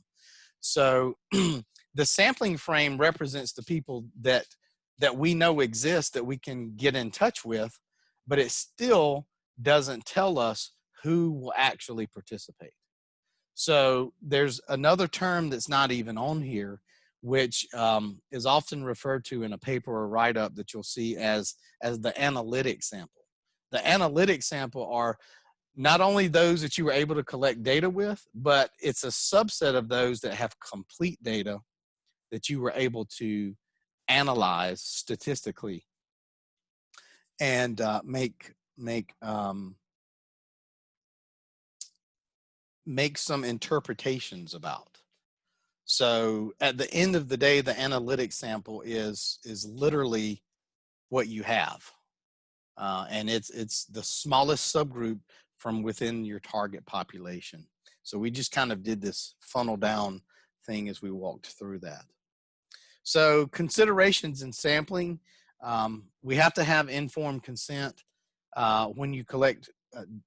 So the sampling frame represents the people that we know exist, that we can get in touch with, but it still doesn't tell us who will actually participate. So there's another term that's not even on here, which is often referred to in a paper or write-up that you'll see as the analytic sample. The analytic sample are not only those that you were able to collect data with, but it's a subset of those that have complete data that you were able to analyze statistically and make some interpretations about. So at the end of the day, the analytic sample is literally what you have, and it's the smallest subgroup from within your target population. So we just kind of did this funnel down thing as we walked through that. So considerations in sampling, we have to have informed consent. When you collect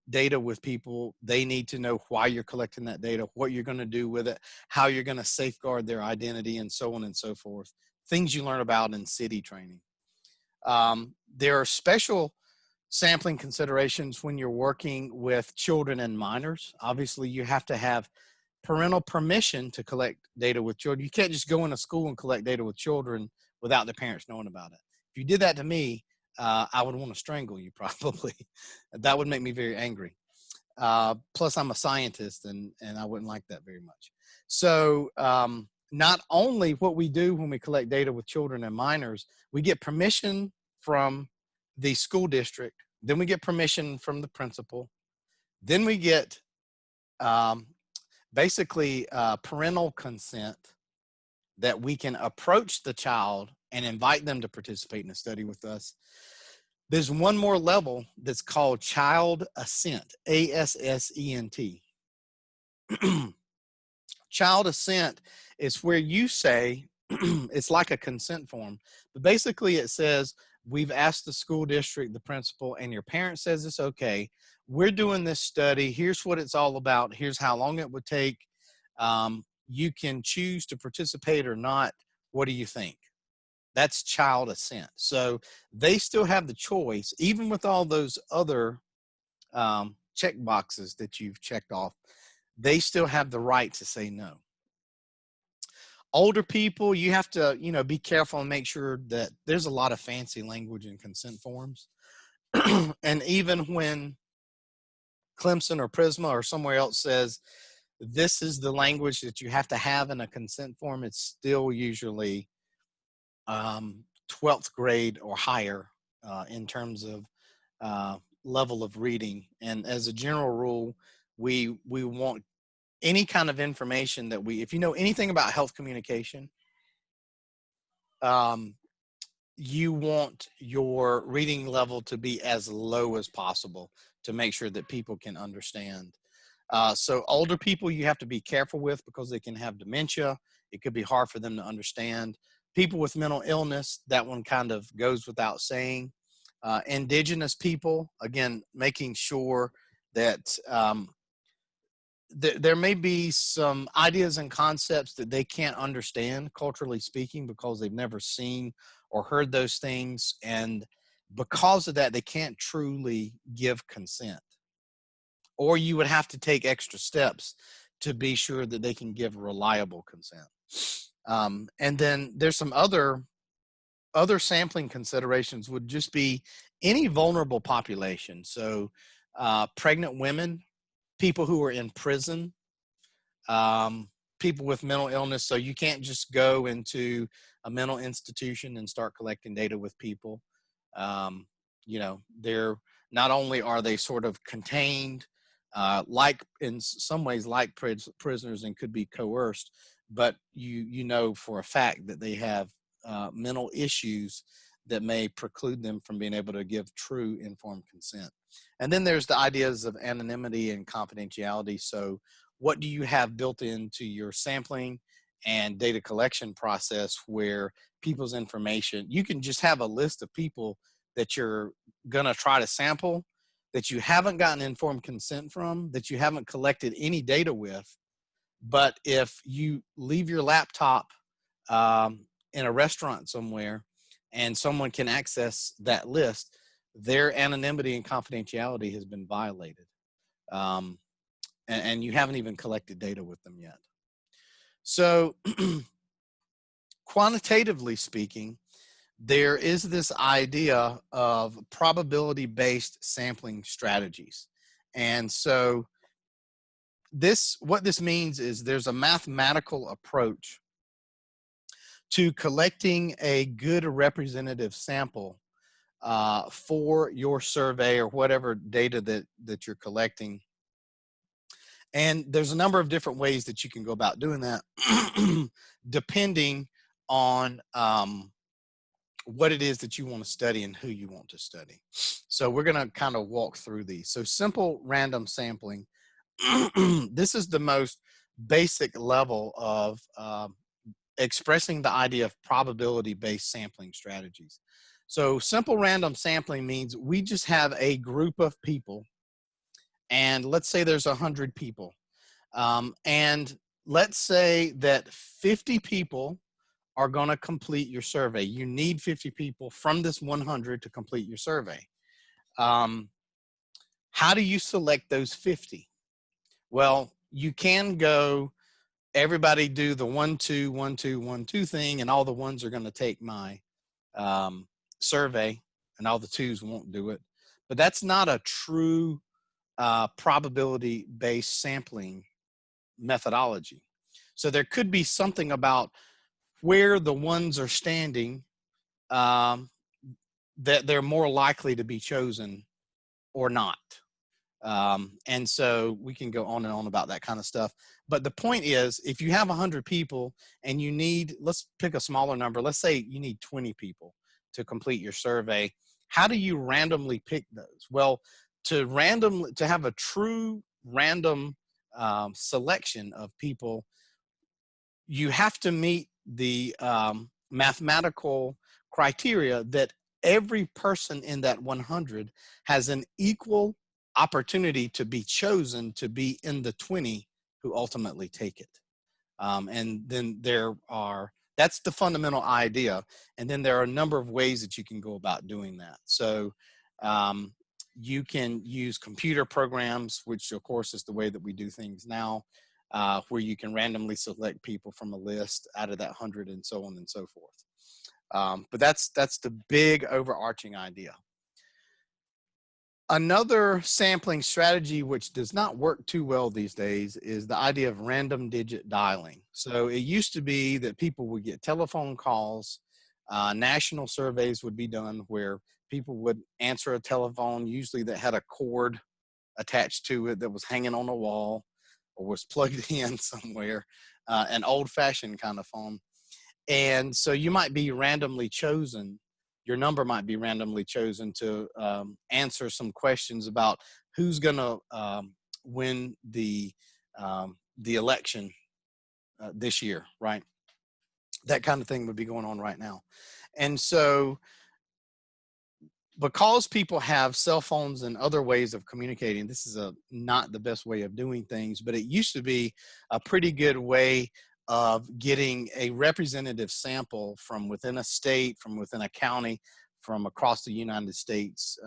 data with people, they need to know why you're collecting that data, what you're going to do with it, how you're going to safeguard their identity, and so on and so forth. Things you learn about in city training. There are special sampling considerations when you're working with children and minors. Obviously, you have to have parental permission to collect data with children. You can't just go in a school and collect data with children without the parents knowing about it. If you did that to me, I would want to strangle you probably. That would make me very angry. Plus, I'm a scientist, and I wouldn't like that very much. So not only what we do when we collect data with children and minors, we get permission from the school district, then we get permission from the principal, then we get basically parental consent that we can approach the child and invite them to participate in a study with us. There's one more level that's called child assent, A-S-S-E-N-T. Child assent is where you say, it's like a consent form, but basically it says, we've asked the school district, the principal, and your parent says it's okay. We're doing this study. Here's what it's all about. Here's how long it would take. You can choose to participate or not. What do you think? That's child assent. So they still have the choice, even with all those other check boxes that you've checked off, they still have the right to say no. Older people, you have to, be careful and make sure that there's a lot of fancy language in consent forms. And even when Clemson or Prisma or somewhere else says, this is the language that you have to have in a consent form, it's still usually 12th grade or higher in terms of level of reading. And as a general rule, we want any kind of information that if you know anything about health communication, you want your reading level to be as low as possible to make sure that people can understand. So older people you have to be careful with because they can have dementia. It could be hard for them to understand. People with mental illness, that one kind of goes without saying. Indigenous people, again, making sure that there may be some ideas and concepts that they can't understand, culturally speaking, because they've never seen or heard those things. And because of that, they can't truly give consent. Or you would have to take extra steps to be sure that they can give reliable consent. And then there's some other sampling considerations would just be any vulnerable population. So pregnant women, people who are in prison, um, people with mental illness. So you can't just go into a mental institution and start collecting data with people. Um, you know, they're not only are they sort of contained, like in some ways like prisoners and could be coerced, but you know for a fact that they have mental issues that may preclude them from being able to give true informed consent. And then there's the ideas of anonymity and confidentiality. So what do you have built into your sampling and data collection process where people's information, you can just have a list of people that you're going to try to sample that you haven't gotten informed consent from, that you haven't collected any data with. But if you leave your laptop in a restaurant somewhere and someone can access that list, their anonymity and confidentiality has been violated. Um, and you haven't even collected data with them yet. So quantitatively speaking, there is this idea of probability-based sampling strategies. And so what this means is there's a mathematical approach to collecting a good representative sample for your survey or whatever data that you're collecting. And there's a number of different ways that you can go about doing that depending on what it is that you want to study and who you want to study. So we're going to kind of walk through these. So simple random sampling. This is the most basic level of expressing the idea of probability-based sampling strategies. So simple random sampling means we just have a group of people, and let's say there's 100 people. And let's say that 50 people are going to complete your survey. You need 50 people from this 100 to complete your survey. How do you select those 50? Well, you can go, everybody do the 1, 2, 1, 2, 1, 2 thing, and all the ones are going to take my survey, and all the twos won't do it. But that's not a true probability-based sampling methodology. So there could be something about where the ones are standing that they're more likely to be chosen or not. And so we can go on and on about that kind of stuff. But the point is, if you have 100 people and you need, let's pick a smaller number. Let's say you need 20 people to complete your survey. How do you randomly pick those? Well, to have a true random selection of people, you have to meet the mathematical criteria that every person in that 100 has an equal opportunity to be chosen to be in the 20 who ultimately take it. And then that's the fundamental idea. And then there are a number of ways that you can go about doing that. So you can use computer programs, which of course is the way that we do things now, where you can randomly select people from a list out of that 100 and so on and so forth. But that's the big overarching idea. Another sampling strategy which does not work too well these days is the idea of random digit dialing. So it used to be that people would get telephone calls, national surveys would be done where people would answer a telephone, usually that had a cord attached to it that was hanging on a wall or was plugged in somewhere, an old-fashioned kind of phone. And so you might be randomly chosen, your number might be randomly chosen to answer some questions about who's going to win the election this year, right? That kind of thing would be going on right now. And so because people have cell phones and other ways of communicating, this is not the best way of doing things, but it used to be a pretty good way of getting a representative sample from within a state, from within a county, from across the United States,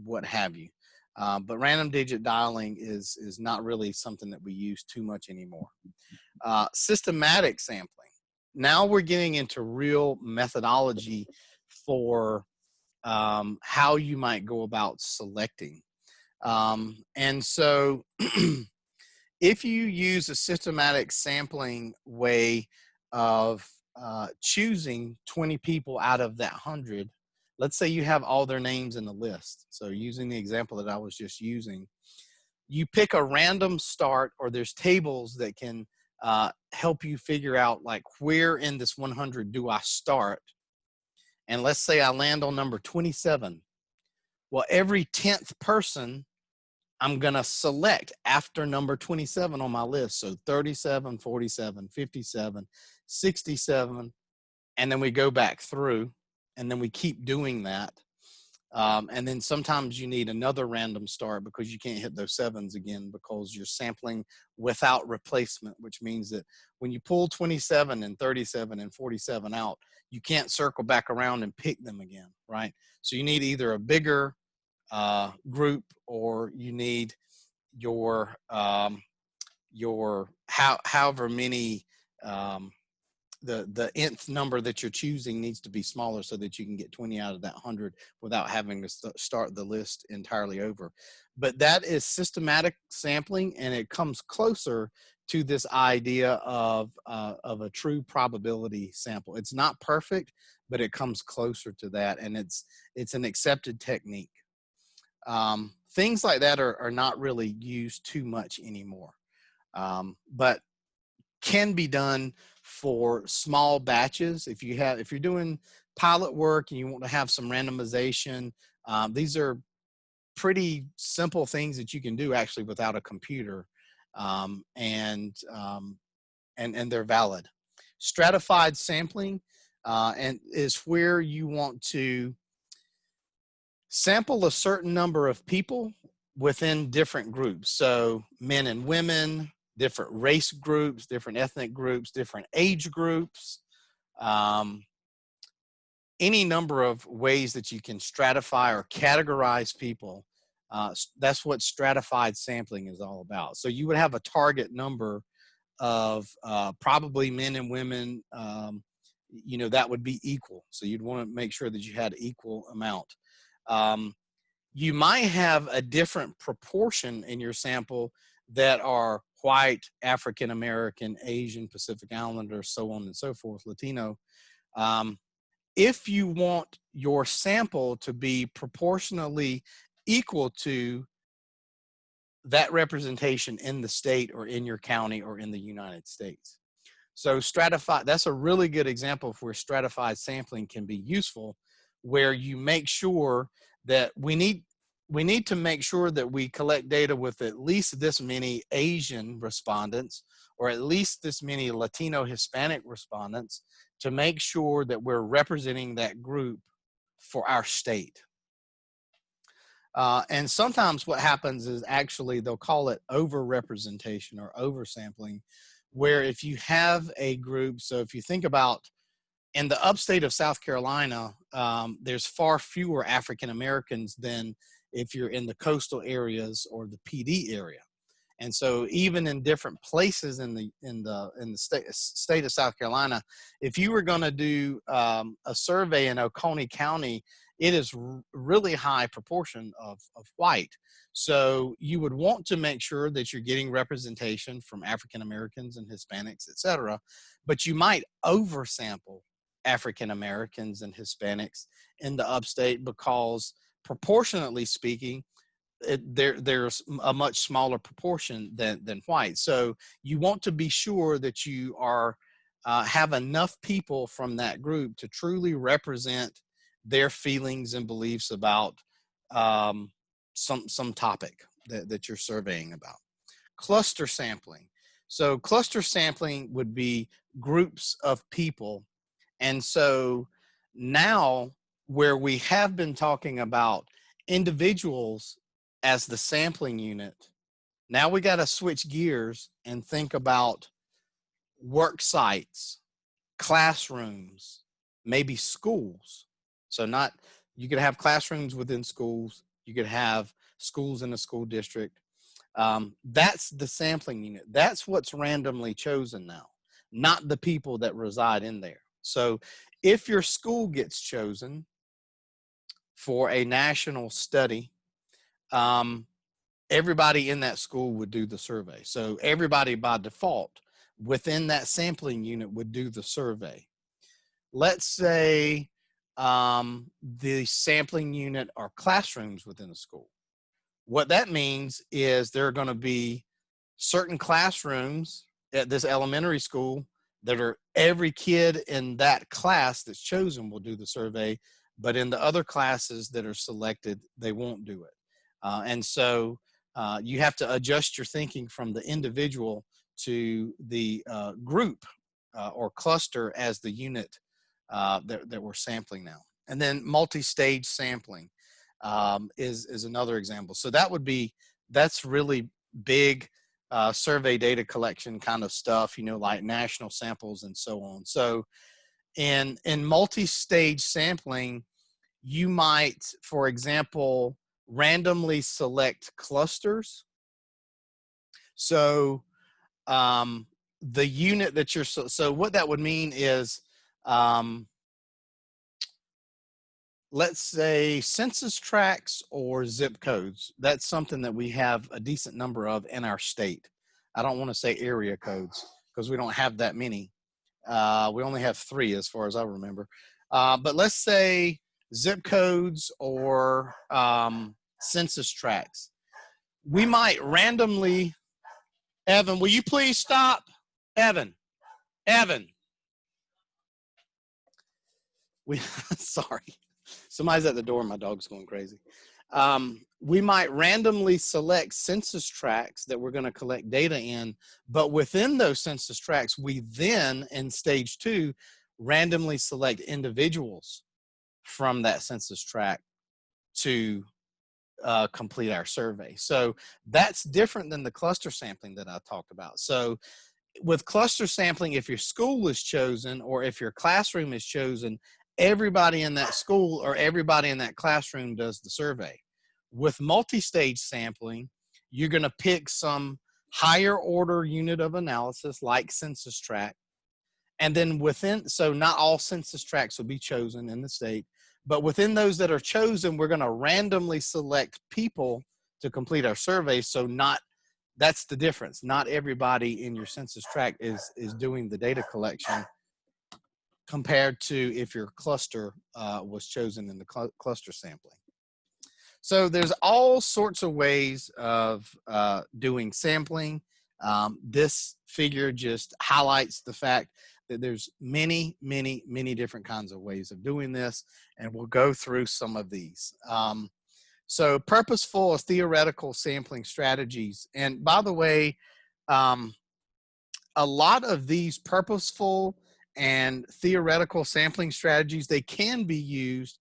what have you. But random digit dialing is not really something that we use too much anymore. Systematic sampling. Now we're getting into real methodology for how you might go about selecting. And so if you use a systematic sampling way of choosing 20 people out of that 100, let's say you have all their names in the list. So using the example that I was just using, you pick a random start, or there's tables that can help you figure out like where in this 100 do I start. And let's say I land on number 27. Well, every 10th person I'm going to select after number 27 on my list. So 37, 47, 57, 67, and then we go back through, and then we keep doing that. And then sometimes you need another random start because you can't hit those sevens again because you're sampling without replacement, which means that when you pull 27 and 37 and 47 out, you can't circle back around and pick them again, right? So you need either a bigger group, or you need your however many the nth number that you're choosing needs to be smaller so that you can get 20 out of that 100 without having to start the list entirely over. But that is systematic sampling, and it comes closer to this idea of a true probability sample. It's not perfect, but it comes closer to that, and it's an accepted technique. Things like that are not really used too much anymore, but can be done for small batches. If you're doing pilot work and you want to have some randomization, these are pretty simple things that you can do actually without a computer, and they're valid. Stratified sampling and is where you want to sample a certain number of people within different groups. So men and women, different race groups, different ethnic groups, different age groups, any number of ways that you can stratify or categorize people. That's what stratified sampling is all about. So you would have a target number of probably men and women, that would be equal. So you'd want to make sure that you had equal amount. You might have a different proportion in your sample that are white, African American, Asian, Pacific Islander, so on and so forth, Latino. If you want your sample to be proportionally equal to that representation in the state or in your county or in the United States. So stratified, that's a really good example of where stratified sampling can be useful, where you make sure that we need to make sure that we collect data with at least this many Asian respondents, or at least this many Latino Hispanic respondents, to make sure that we're representing that group for our state. And sometimes what happens is actually they'll call it overrepresentation or oversampling, where if you have a group, so if you think about in the upstate of South Carolina, there's far fewer African Americans than if you're in the coastal areas or the PD area. And so even in different places in the state of South Carolina, if you were going to do a survey in Oconee County, it is really high proportion of white. So you would want to make sure that you're getting representation from African Americans and Hispanics, et cetera, but you might oversample African Americans and Hispanics in the upstate because proportionately speaking, there's a much smaller proportion than white. So you want to be sure that you are have enough people from that group to truly represent their feelings and beliefs about some topic that you're surveying about. Cluster sampling. So cluster sampling would be groups of people. And so now where we have been talking about individuals as the sampling unit, now we got to switch gears and think about work sites, classrooms, maybe schools. So you could have classrooms within schools, you could have schools in a school district. That's the sampling unit. That's what's randomly chosen now, not the people that reside in there. So if your school gets chosen, for a national study, everybody in that school would do the survey. So everybody by default within that sampling unit would do the survey. Let's say the sampling unit are classrooms within a school. What that means is there are going to be certain classrooms at this elementary school that are every kid in that class that's chosen will do the survey, but in the other classes that are selected, they won't do it. And so you have to adjust your thinking from the individual to the group or cluster as the unit that we're sampling now. And then multi-stage sampling is another example. So that's really big survey data collection kind of stuff, like national samples and so on. So in multi-stage sampling, you might, for example, randomly select clusters. So the unit that you're, so what that would mean is, let's say census tracts or zip codes. That's something that we have a decent number of in our state. I don't want to say area codes because we don't have that many. We only have 3 as far as I remember. But let's say zip codes or census tracts. We might randomly, Evan, will you please stop? Evan. Sorry. Somebody's at the door. My dog's going crazy. We might randomly select census tracts that we're going to collect data in, but within those census tracts, we then, in stage 2, randomly select individuals from that census tract to complete our survey. So that's different than the cluster sampling that I talked about. So with cluster sampling, if your school is chosen or if your classroom is chosen, everybody in that school or everybody in that classroom does the survey. With multi-stage sampling, you're going to pick some higher order unit of analysis like census tract. And then so not all census tracts will be chosen in the state, but within those that are chosen, we're going to randomly select people to complete our survey. So that's the difference. Not everybody in your census tract is doing the data collection compared to if your cluster was chosen in the cluster sampling. So there's all sorts of ways of doing sampling. This figure just highlights the fact that there's many different kinds of ways of doing this, and we'll go through some of these. So purposeful or theoretical sampling strategies. And by the way, a lot of these purposeful and theoretical sampling strategies, they can be used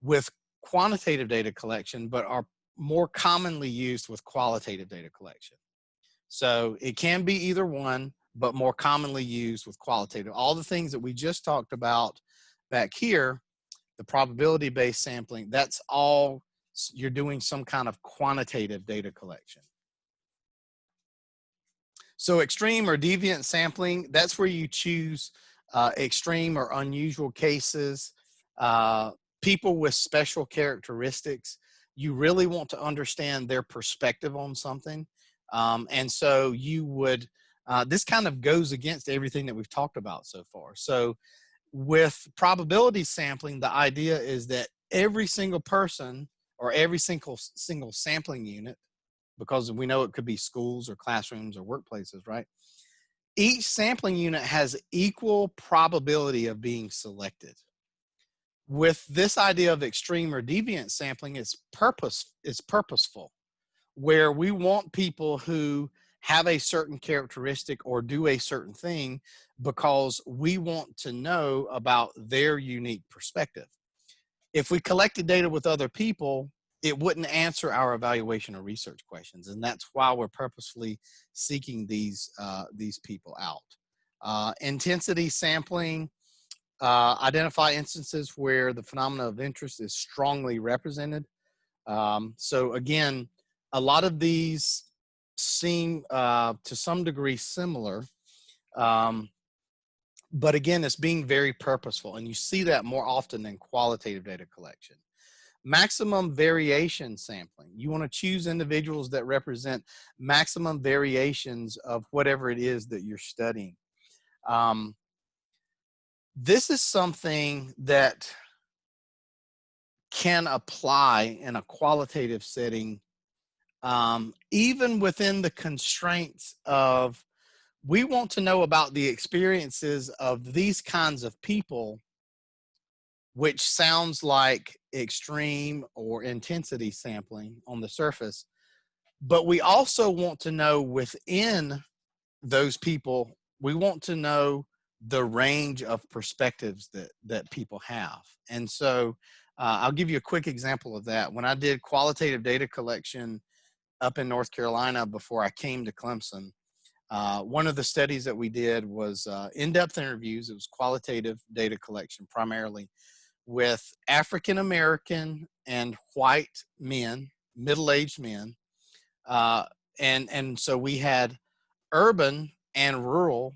with quantitative data collection, but are more commonly used with qualitative data collection. So it can be either one, but more commonly used with qualitative. All the things that we just talked about back here, the probability-based sampling, that's all you're doing some kind of quantitative data collection. So extreme or deviant sampling, that's where you choose extreme or unusual cases, people with special characteristics. You really want to understand their perspective on something. And so you would, this kind of goes against everything that we've talked about so far. So with probability sampling, the idea is that every single person or every single sampling unit, because we know it could be schools or classrooms or workplaces, right? Each sampling unit has equal probability of being selected. With this idea of extreme or deviant sampling, it's purposeful, where we want people who have a certain characteristic or do a certain thing because we want to know about their unique perspective. If we collected data with other people, it wouldn't answer our evaluation or research questions. And that's why we're purposefully seeking these people out. Intensity sampling, identify instances where the phenomena of interest is strongly represented. So again, a lot of these seem to some degree similar, but again, it's being very purposeful, and you see that more often than qualitative data collection. Maximum variation sampling. You want to choose individuals that represent maximum variations of whatever it is that you're studying. This is something that can apply in a qualitative setting, even within the constraints of, we want to know about the experiences of these kinds of people, which sounds like extreme or intensity sampling on the surface. But we also want to know within those people, we want to know the range of perspectives that people have. And so I'll give you a quick example of that. When I did qualitative data collection up in North Carolina before I came to Clemson, one of the studies that we did was in-depth interviews. It was qualitative data collection primarily with African American and white men, middle-aged men. And so we had urban and rural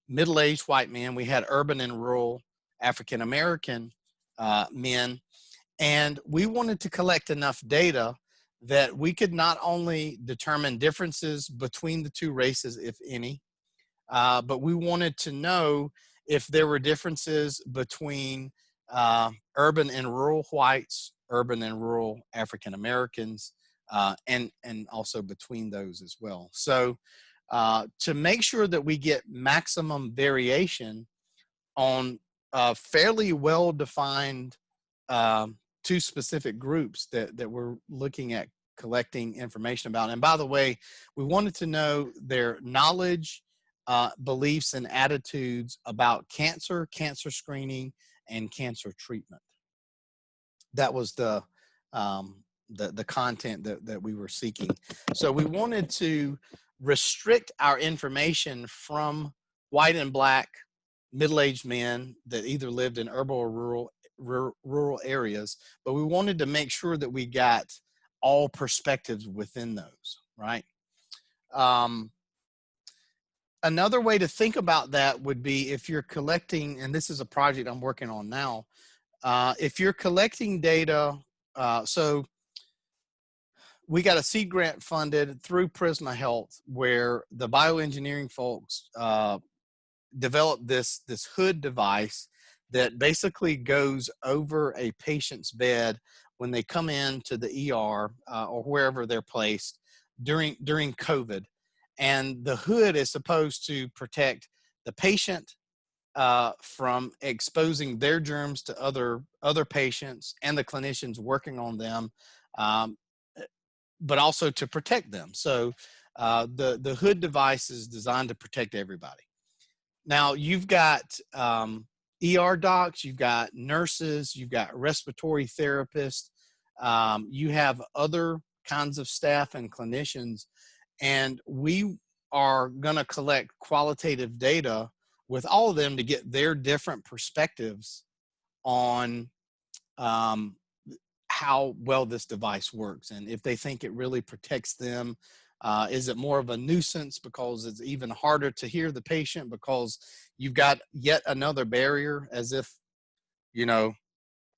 middle-aged white men. We had urban and rural African American men. And we wanted to collect enough data that we could not only determine differences between the two races, if any, but we wanted to know if there were differences between urban and rural whites, urban and rural African Americans, and also between those as well. So to make sure that we get maximum variation on fairly well-defined two specific groups that we're looking at collecting information about. And by the way, we wanted to know their knowledge, beliefs, and attitudes about cancer, cancer screening, and cancer treatment. That was the content that we were seeking. So we wanted to restrict our information from white and black middle-aged men that either lived in urban or rural areas, but we wanted to make sure that we got all perspectives within those, right? Another way to think about that would be if you're collecting, and this is a project I'm working on now, if you're collecting data, so we got a seed grant funded through Prisma Health where the bioengineering folks developed this hood device that basically goes over a patient's bed when they come into the ER or wherever they're placed during COVID. And the hood is supposed to protect the patient from exposing their germs to other patients and the clinicians working on them, but also to protect them. So the hood device is designed to protect everybody. Now you've got ER docs, you've got nurses, you've got respiratory therapists, you have other kinds of staff and clinicians, and we are going to collect qualitative data with all of them to get their different perspectives on how well this device works and if they think it really protects them. Is it more of a nuisance because it's even harder to hear the patient because you've got yet another barrier, as if, you know,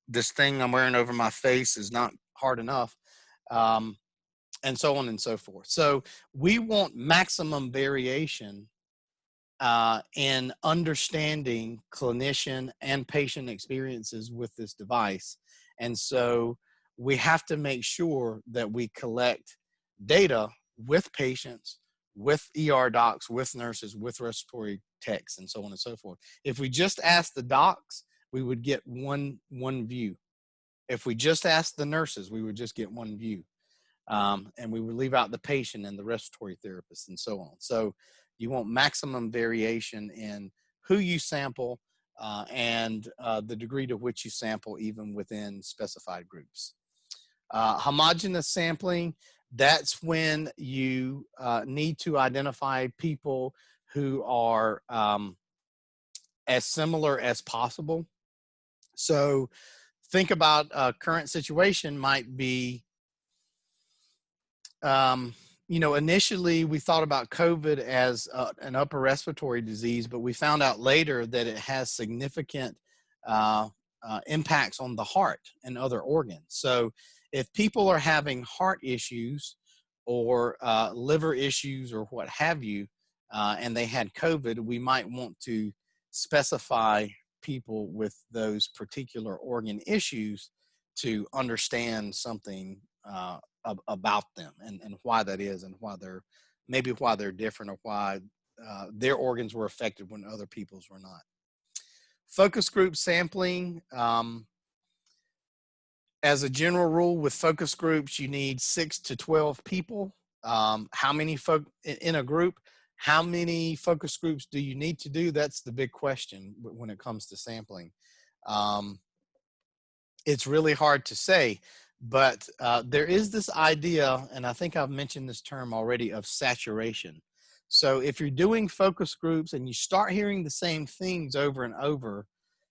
this thing I'm wearing over my face is not hard enough, and so on and so forth. So we want maximum variation in understanding clinician and patient experiences with this device. And so we have to make sure that we collect data with patients, with ER docs, with nurses, with respiratory techs, and so on and so forth. If we just ask the docs, we would get one view. If we just ask the nurses, we would just get one view. And we would leave out the patient and the respiratory therapist and so on. So you want maximum variation in who you sample and the degree to which you sample even within specified groups. Homogeneous sampling, that's when you need to identify people who are as similar as possible. So think about a current situation might be, you know, initially we thought about COVID as an upper respiratory disease, but we found out later that it has significant impacts on the heart and other organs. So if people are having heart issues or liver issues or what have you, and they had COVID, we might want to specify people with those particular organ issues to understand something about them and why that is, and why they're different, or why their organs were affected when other people's were not. Focus group sampling. As a general rule, with focus groups, you need 6 to 12 people. How many in a group? How many focus groups do you need to do? That's the big question when it comes to sampling. It's really hard to say, but there is this idea, and I think I've mentioned this term already, of saturation. So if you're doing focus groups and you start hearing the same things over and over,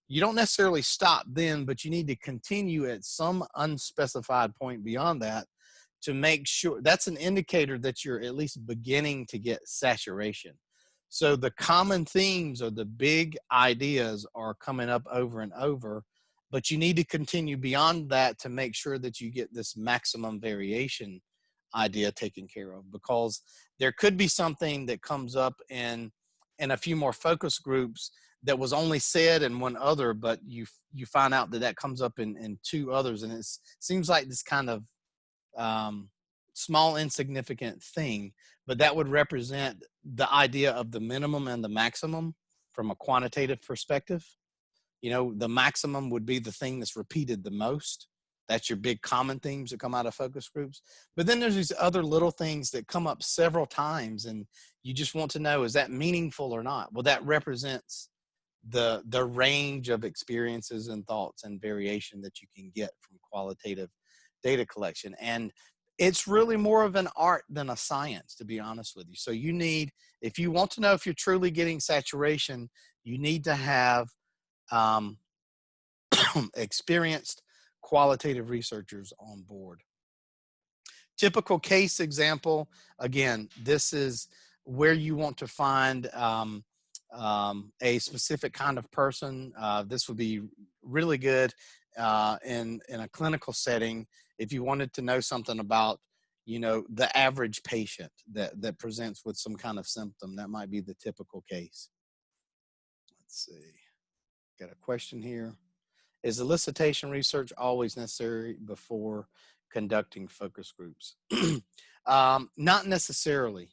you don't necessarily stop then, but you need to continue at some unspecified point beyond that to make sure. That's an indicator that you're at least beginning to get saturation. So the common themes or the big ideas are coming up over and over, but you need to continue beyond that to make sure that you get this maximum variation idea taken care of, because there could be something that comes up in a few more focus groups that was only said in one other, but you find out that that comes up in 2 others, and it seems like this kind of small insignificant thing, but that would represent the idea of the minimum and the maximum from a quantitative perspective. You know, the maximum would be the thing that's repeated the most. That's your big common themes that come out of focus groups. But then there's these other little things that come up several times, and you just want to know, is that meaningful or not? Well, that represents the range of experiences and thoughts and variation that you can get from qualitative data collection. And it's really more of an art than a science, to be honest with you. So you need, if you want to know if you're truly getting saturation, you need to have experienced qualitative researchers on board. Typical case example, again, this is where you want to find a specific kind of person. This would be really good in a clinical setting if you wanted to know something about, you know, the average patient that presents with some kind of symptom. That might be the typical case. Let's see. Got a question here. Is elicitation research always necessary before conducting focus groups? Not necessarily.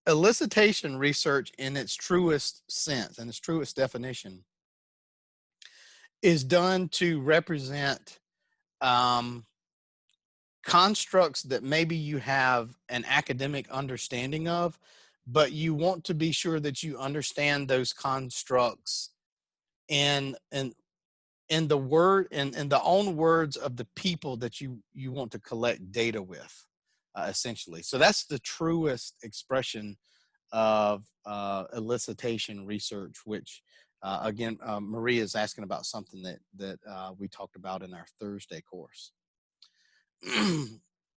Elicitation research in its truest sense and its truest definition is done to represent constructs that maybe you have an academic understanding of, but you want to be sure that you understand those constructs in the word in the own words of the people that you want to collect data with, essentially. So that's the truest expression of elicitation research, which again, Maria is asking about something that we talked about in our Thursday course.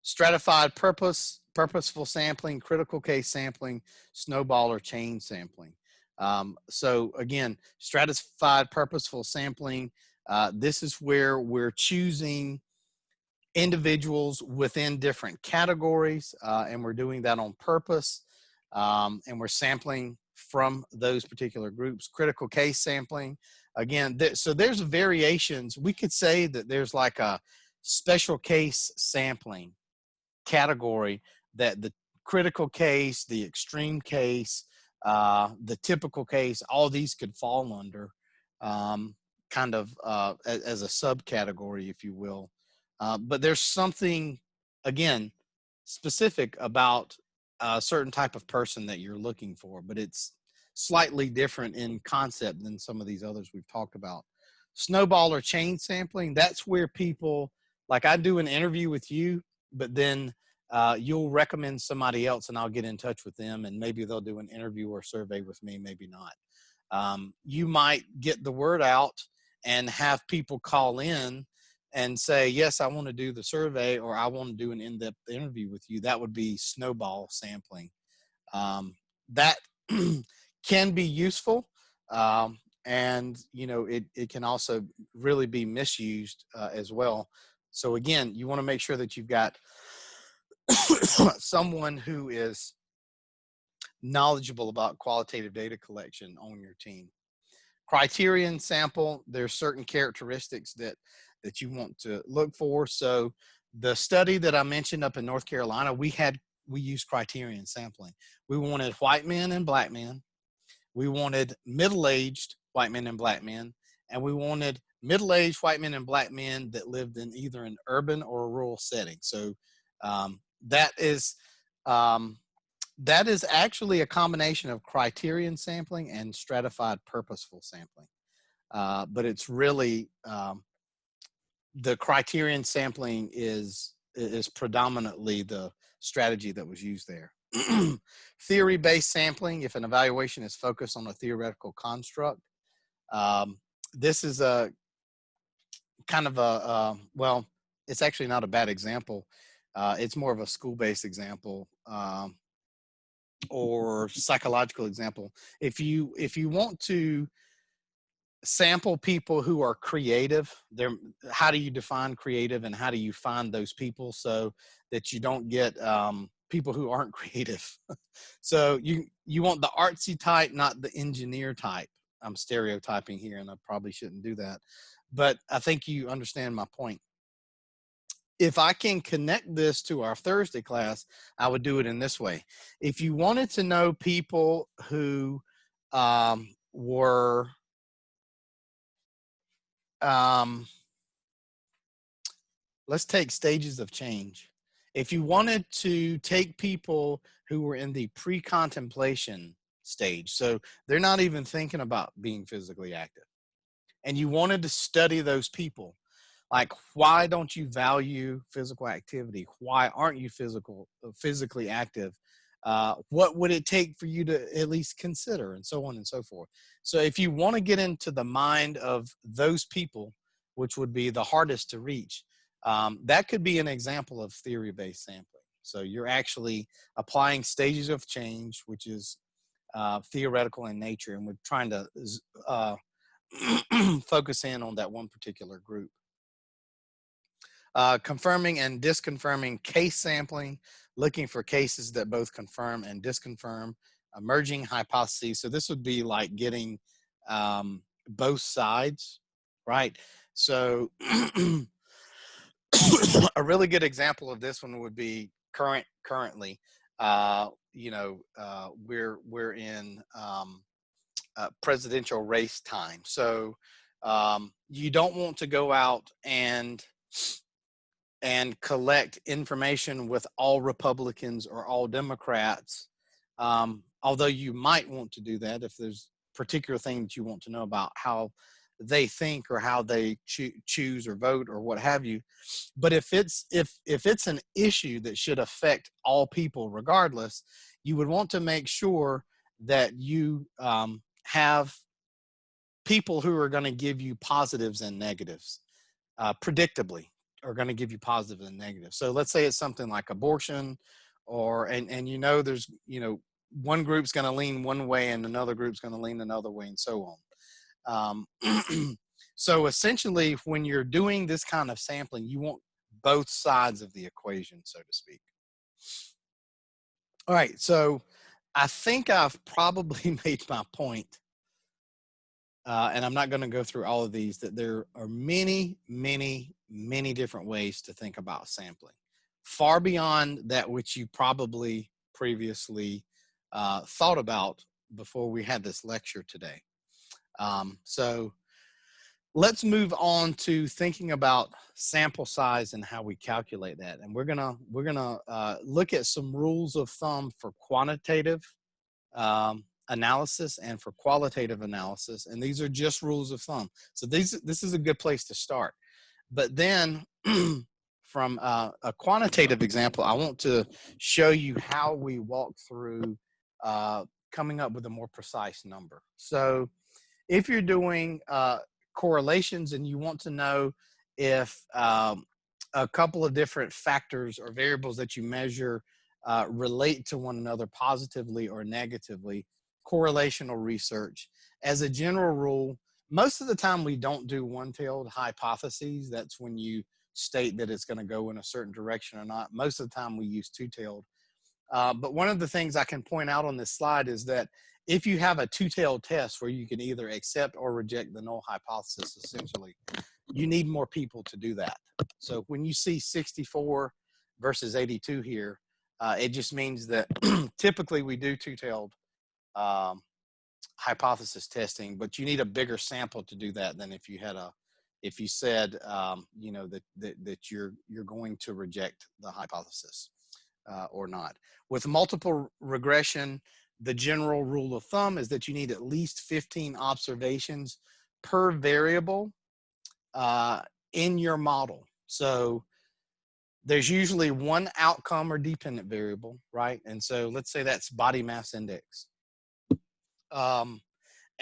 Stratified purposeful sampling, critical case sampling, snowball or chain sampling. So again, stratified purposeful sampling, this is where we're choosing individuals within different categories, and we're doing that on purpose, and we're sampling from those particular groups. Critical case sampling, again, so there's variations. We could say that there's like a special case sampling category that the critical case, the extreme case, the typical case, all these could fall under kind of as a subcategory, if you will. But there's something, again, specific about a certain type of person that you're looking for, but it's slightly different in concept than some of these others we've talked about. Snowball or chain sampling, that's where people, like I do an interview with you, but then you'll recommend somebody else and I'll get in touch with them and maybe they'll do an interview or survey with me, maybe not. You might get the word out and have people call in and say, yes, I want to do the survey, or I want to do an in-depth interview with you. That would be snowball sampling. That can be useful. and it can also really be misused as well. So again, you want to make sure that you've got someone who is knowledgeable about qualitative data collection on your team. Criterion sample, there's certain characteristics that you want to look for. So the study that I mentioned up in North Carolina, we used criterion sampling. We wanted white men and black men. We wanted middle-aged white men and black men, and we wanted middle-aged white men and black men that lived in either an urban or a rural setting. So that is actually a combination of criterion sampling and stratified purposeful sampling. But it's really the criterion sampling is predominantly the strategy that was used there. Theory-based sampling, if an evaluation is focused on a theoretical construct, this is a kind of well, it's actually not a bad example. It's more of a school-based example or psychological example. If you want to sample people who are creative, how do you define creative, and how do you find those people so that you don't get people who aren't creative? So you want the artsy type, not the engineer type. I'm stereotyping here, and I probably shouldn't do that, but I think you understand my point. If I can connect this to our Thursday class, I would do it in this way. If you wanted to know people who were let's take stages of change. If you wanted to take people who were in the pre-contemplation stage, so they're not even thinking about being physically active, and you wanted to study those people, like, why don't you value physical activity? Why aren't you physically active? What would it take for you to at least consider, and so on and so forth. So if you want to get into the mind of those people, which would be the hardest to reach, that could be an example of theory-based sampling. So you're actually applying stages of change, which is theoretical in nature, and we're trying to focus in on that one particular group. Confirming and disconfirming case sampling, looking for cases that both confirm and disconfirm. Emerging hypotheses. So this would be like getting both sides, right? So a really good example of this one would be currently. We're in presidential race time. So you don't want to go out and collect information with all Republicans or all Democrats, although you might want to do that if there's particular things you want to know about how they think or how they choose or vote or what have you. But if it's an issue that should affect all people regardless, you would want to make sure that you have people who are going to give you positives and negatives, predictably are going to give you positive and negative. So let's say it's something like abortion, or and there's one group's going to lean one way and another group's going to lean another way, and so on. So essentially, when you're doing this kind of sampling, you want both sides of the equation, so to speak. All right, so I think I've probably made my point. And I'm not going to go through all of these, that there are many, many, many different ways to think about sampling, far beyond that which you probably previously thought about before we had this lecture today. So let's move on to thinking about sample size and how we calculate that. And we're gonna look at some rules of thumb for quantitative analysis and for qualitative analysis, and these are just rules of thumb. So this is a good place to start. But then from a quantitative example, I want to show you how we walk through coming up with a more precise number. So if you're doing correlations and you want to know if a couple of different factors or variables that you measure relate to one another positively or negatively, correlational research. As a general rule, most of the time we don't do one-tailed hypotheses. That's when you state that it's going to go in a certain direction or not. Most of the time we use two-tailed. But one of the things I can point out on this slide is that if you have a two-tailed test where you can either accept or reject the null hypothesis, essentially, you need more people to do that. So when you see 64 versus 82 here, it just means that typically we do two-tailed hypothesis testing, but you need a bigger sample to do that than if you had if you said, you know, that you're going to reject the hypothesis or not. With multiple regression, the general rule of thumb is that you need at least 15 observations per variable in your model. So there's usually one outcome or dependent variable, right? And so let's say that's body mass index.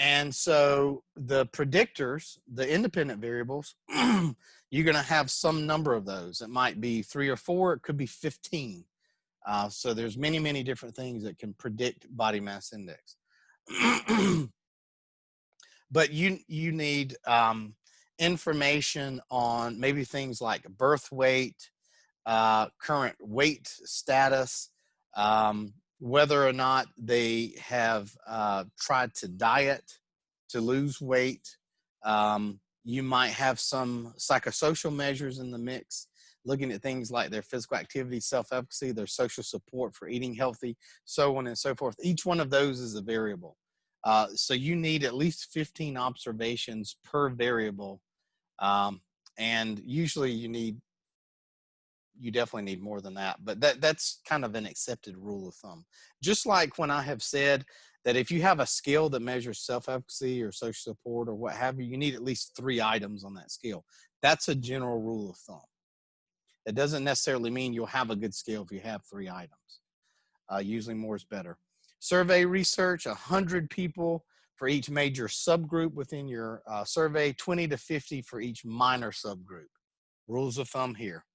And so the predictors, the independent variables, you're going to have some number of those. It might be 3 or 4, it could be 15. So there's many, many different things that can predict body mass index. But you need information on maybe things like birth weight, current weight status, whether or not they have tried to diet to lose weight. You might have some psychosocial measures in the mix, looking at things like their physical activity, self-efficacy, their social support for eating healthy, so on and so forth. Each one of those is a variable. So you need at least 15 observations per variable. And usually you definitely need more than that, but that's kind of an accepted rule of thumb. Just like when I have said that if you have a scale that measures self-efficacy or social support or what have you, you need at least 3 items on that scale. That's a general rule of thumb. It doesn't necessarily mean you'll have a good scale if you have 3 items. Usually more is better. Survey research, 100 people for each major subgroup within your survey, 20 to 50 for each minor subgroup. Rules of thumb here.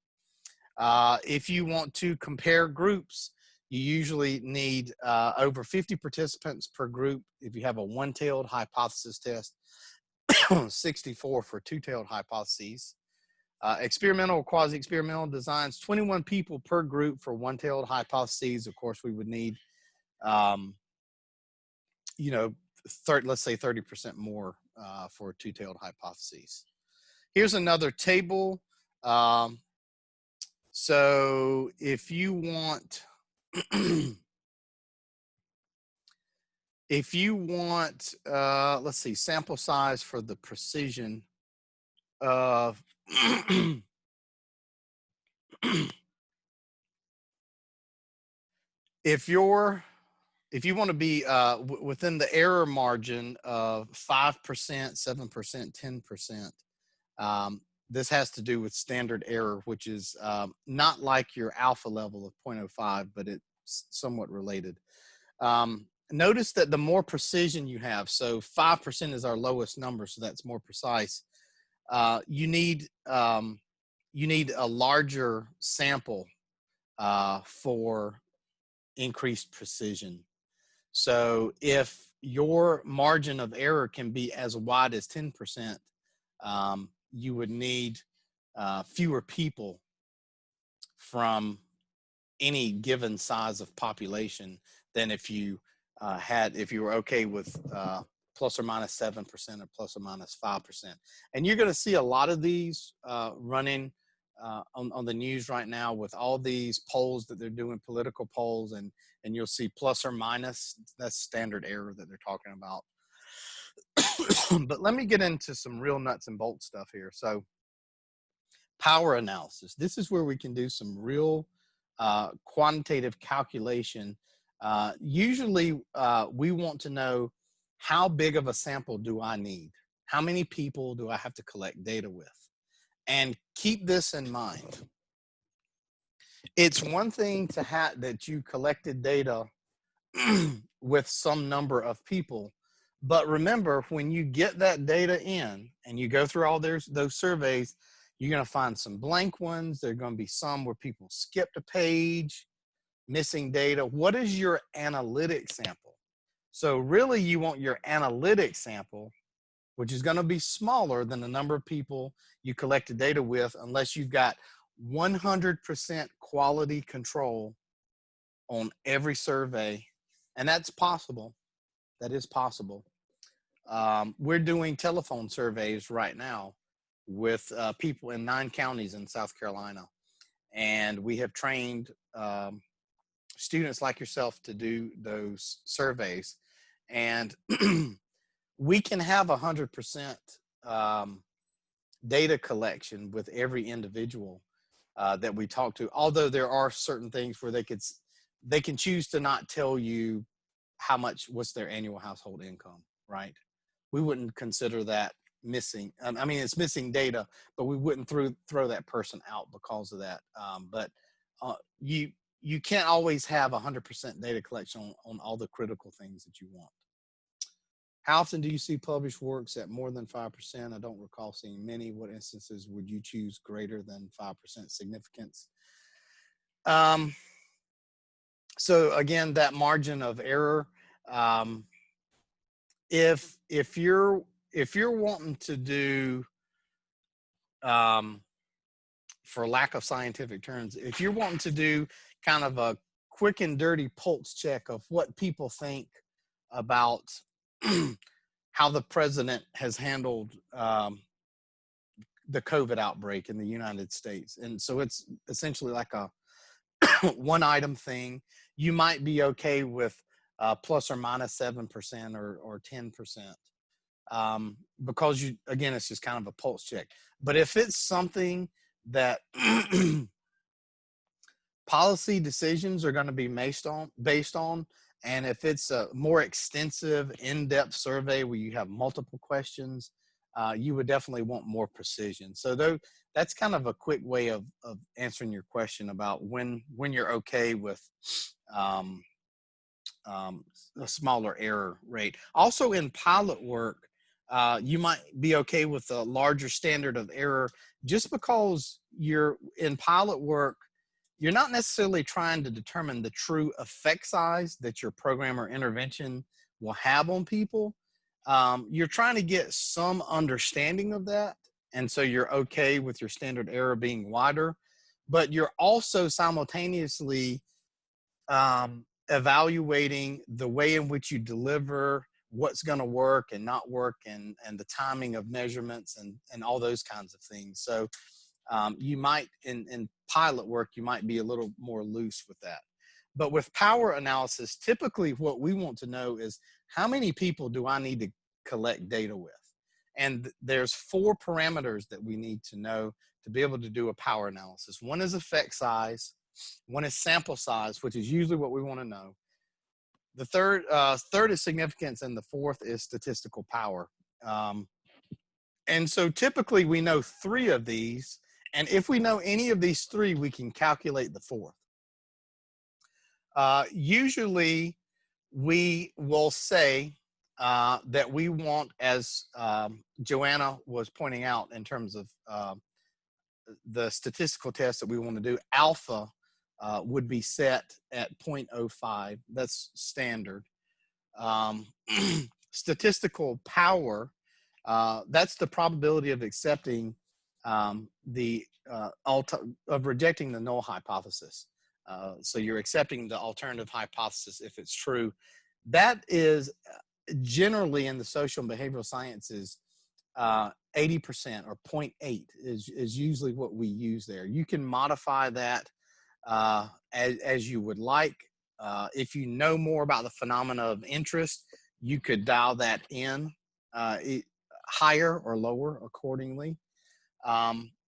If you want to compare groups, you usually need over 50 participants per group if you have a one-tailed hypothesis test, 64 for two-tailed hypotheses. Experimental or quasi-experimental designs, 21 people per group for one-tailed hypotheses. Of course, we would need, you know, let's say 30% more for two-tailed hypotheses. Here's another table. So if you want, let's see, sample size for the precision of, if you want to be within the error margin of 5%, 7%, 10%, this has to do with standard error, which is not like your alpha level of 0.05, but it's somewhat related. Notice that the more precision you have, so 5% is our lowest number, so that's more precise. You need a larger sample for increased precision. So if your margin of error can be as wide as 10%, you would need fewer people from any given size of population than if you were okay with plus or minus 7% or plus or minus 5%. And you're going to see a lot of these running on the news right now with all these polls that they're doing, political polls, and you'll see plus or minus. That's standard error that they're talking about. But let me get into some real nuts and bolts stuff here. So power analysis. This is where we can do some real quantitative calculation. Usually we want to know, how big of a sample do I need? How many people do I have to collect data with? And keep this in mind. It's one thing to have that you collected data with some number of people, but remember, when you get that data in and you go through all those surveys, you're going to find some blank ones. There are going to be some where people skipped a page, missing data. What is your analytic sample? So really you want your analytic sample, which is going to be smaller than the number of people you collected data with, unless you've got 100% quality control on every survey. And that's possible. That is possible. We're doing telephone surveys right now with people in 9 counties in South Carolina. And we have trained students like yourself to do those surveys. And we can have 100% data collection with every individual that we talk to. Although there are certain things where they can choose to not tell you what's their annual household income, right? We wouldn't consider that missing. I mean, it's missing data, but we wouldn't throw that person out because of that. But you can't always have 100% data collection on all the critical things that you want. How often do you see published works at more than 5%? I don't recall seeing many. What instances would you choose greater than 5% significance? So again, that margin of error, if you're wanting to do, for lack of scientific terms, if you're wanting to do kind of a quick and dirty pulse check of what people think about how the president has handled the COVID outbreak in the United States. And so it's essentially like a one item thing. You might be okay with plus or minus 7% or 10%, because again, it's just kind of a pulse check. But if it's something that policy decisions are going to be based on, and if it's a more extensive, in-depth survey where you have multiple questions, you would definitely want more precision. So that's kind of a quick way of answering your question about when you're okay with a smaller error rate. Also in pilot work, you might be okay with a larger standard of error, just because you're in pilot work, you're not necessarily trying to determine the true effect size that your program or intervention will have on people. You're trying to get some understanding of that. And so you're okay with your standard error being wider, but you're also simultaneously evaluating the way in which you deliver, what's going to work and not work, and the timing of measurements and all those kinds of things. So you might, in pilot work, you might be a little more loose with that. But with power analysis, typically what we want to know is how many people do I need to collect data with? And there's 4 parameters that we need to know to be able to do a power analysis. One is effect size. One is sample size, which is usually what we want to know. The third is significance, and the fourth is statistical power. And so typically we know 3 of these. And if we know any of these 3, we can calculate the 4th. Usually we will say that we want, as Joanna was pointing out in terms of the statistical test that we want to do, alpha would be set at 0.05. That's standard. Statistical power, that's the probability of accepting of rejecting the null hypothesis. So you're accepting the alternative hypothesis if it's true. That is generally in the social and behavioral sciences, 80% or 0.8 is usually what we use there. You can modify that as you would like. If you know more about the phenomena of interest, you could dial that in higher or lower accordingly.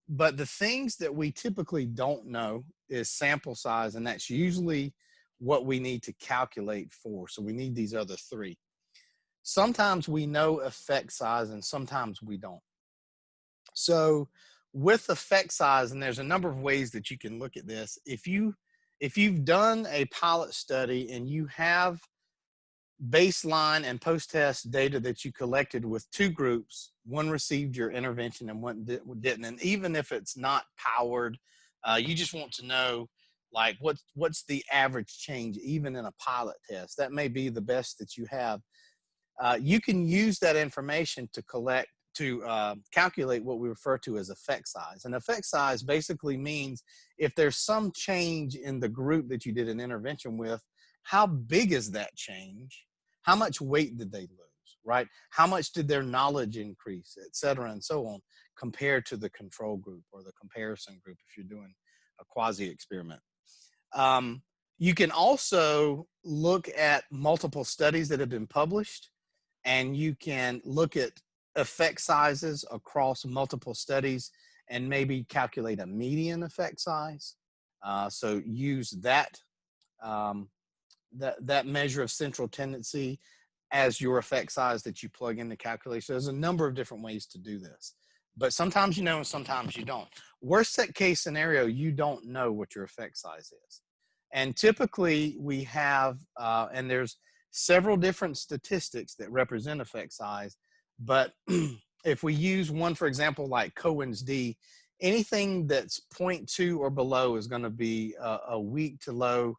But the things that we typically don't know is sample size, and that's usually what we need to calculate for. So we need these other 3. Sometimes we know effect size and sometimes we don't. So with effect size, and there's a number of ways that you can look at this. If you've done a pilot study and you have baseline and post-test data that you collected with 2 groups, one received your intervention and one didn't, and even if it's not powered, you just want to know, Like what's the average change, even in a pilot test? That may be the best that you have. You can use that information to calculate what we refer to as effect size. And effect size basically means if there's some change in the group that you did an intervention with, how big is that change? How much weight did they lose, right? How much did their knowledge increase, et cetera, and so on, compared to the control group or the comparison group if you're doing a quasi-experiment. You can also look at multiple studies that have been published, and you can look at effect sizes across multiple studies and maybe calculate a median effect size. So use that, that measure of central tendency as your effect size that you plug in the calculation. There's a number of different ways to do this, but sometimes you know and sometimes you don't. Worst case scenario, you don't know what your effect size is. And typically we have, and there's several different statistics that represent effect size, but if we use one, for example, like Cohen's D, anything that's 0.2 or below is going to be a weak to low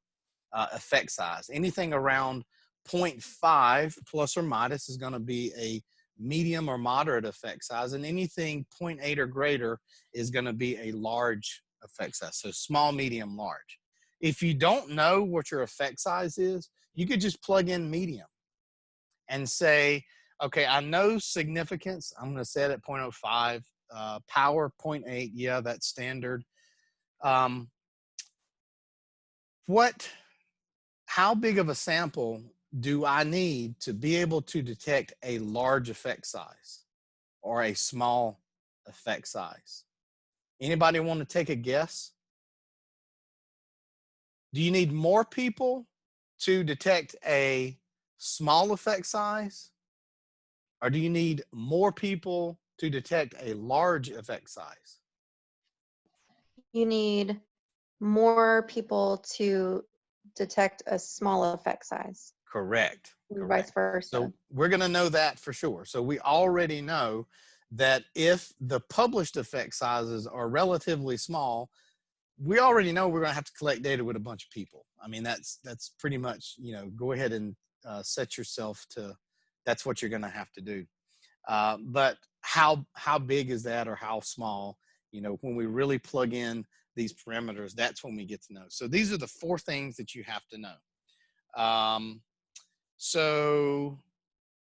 effect size. Anything around 0.5 plus or minus is going to be a medium or moderate effect size, and anything 0.8 or greater is going to be a large effect size. So small, medium, large. If you don't know what your effect size is, you could just plug in medium and say, okay, I know significance. I'm going to set it at 0.05, power 0.8. Yeah, that's standard. How big of a sample do I need to be able to detect a large effect size or a small effect size? Anybody want to take a guess? Do you need more people to detect a small effect size? Or do you need more people to detect a large effect size? You need more people to detect a small effect size. Correct. And vice versa. So we're going to know that for sure. So we already know that if the published effect sizes are relatively small, we already know we're going to have to collect data with a bunch of people. I mean, that's pretty much, you know, go ahead and set yourself to, that's what you're going to have to do. But how big is that or how small? You know, when we really plug in these parameters, that's when we get to know. So these are the 4 things that you have to know. So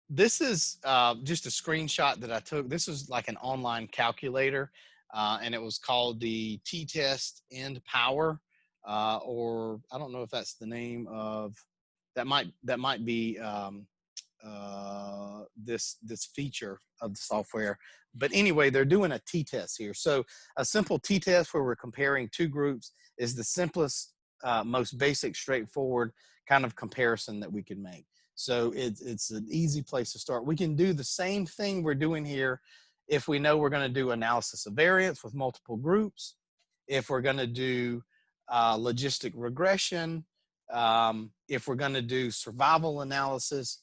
this is just a screenshot that I took. This is like an online calculator, and it was called the T-Test End Power, or I don't know if that's the name of, that might be this feature of the software. But anyway, they're doing a t-test here. So a simple t-test where we're comparing 2 groups is the simplest, most basic, straightforward kind of comparison that we can make. So it's an easy place to start. We can do the same thing we're doing here if we know we're going to do analysis of variance with multiple groups, if we're going to do logistic regression, if we're going to do survival analysis.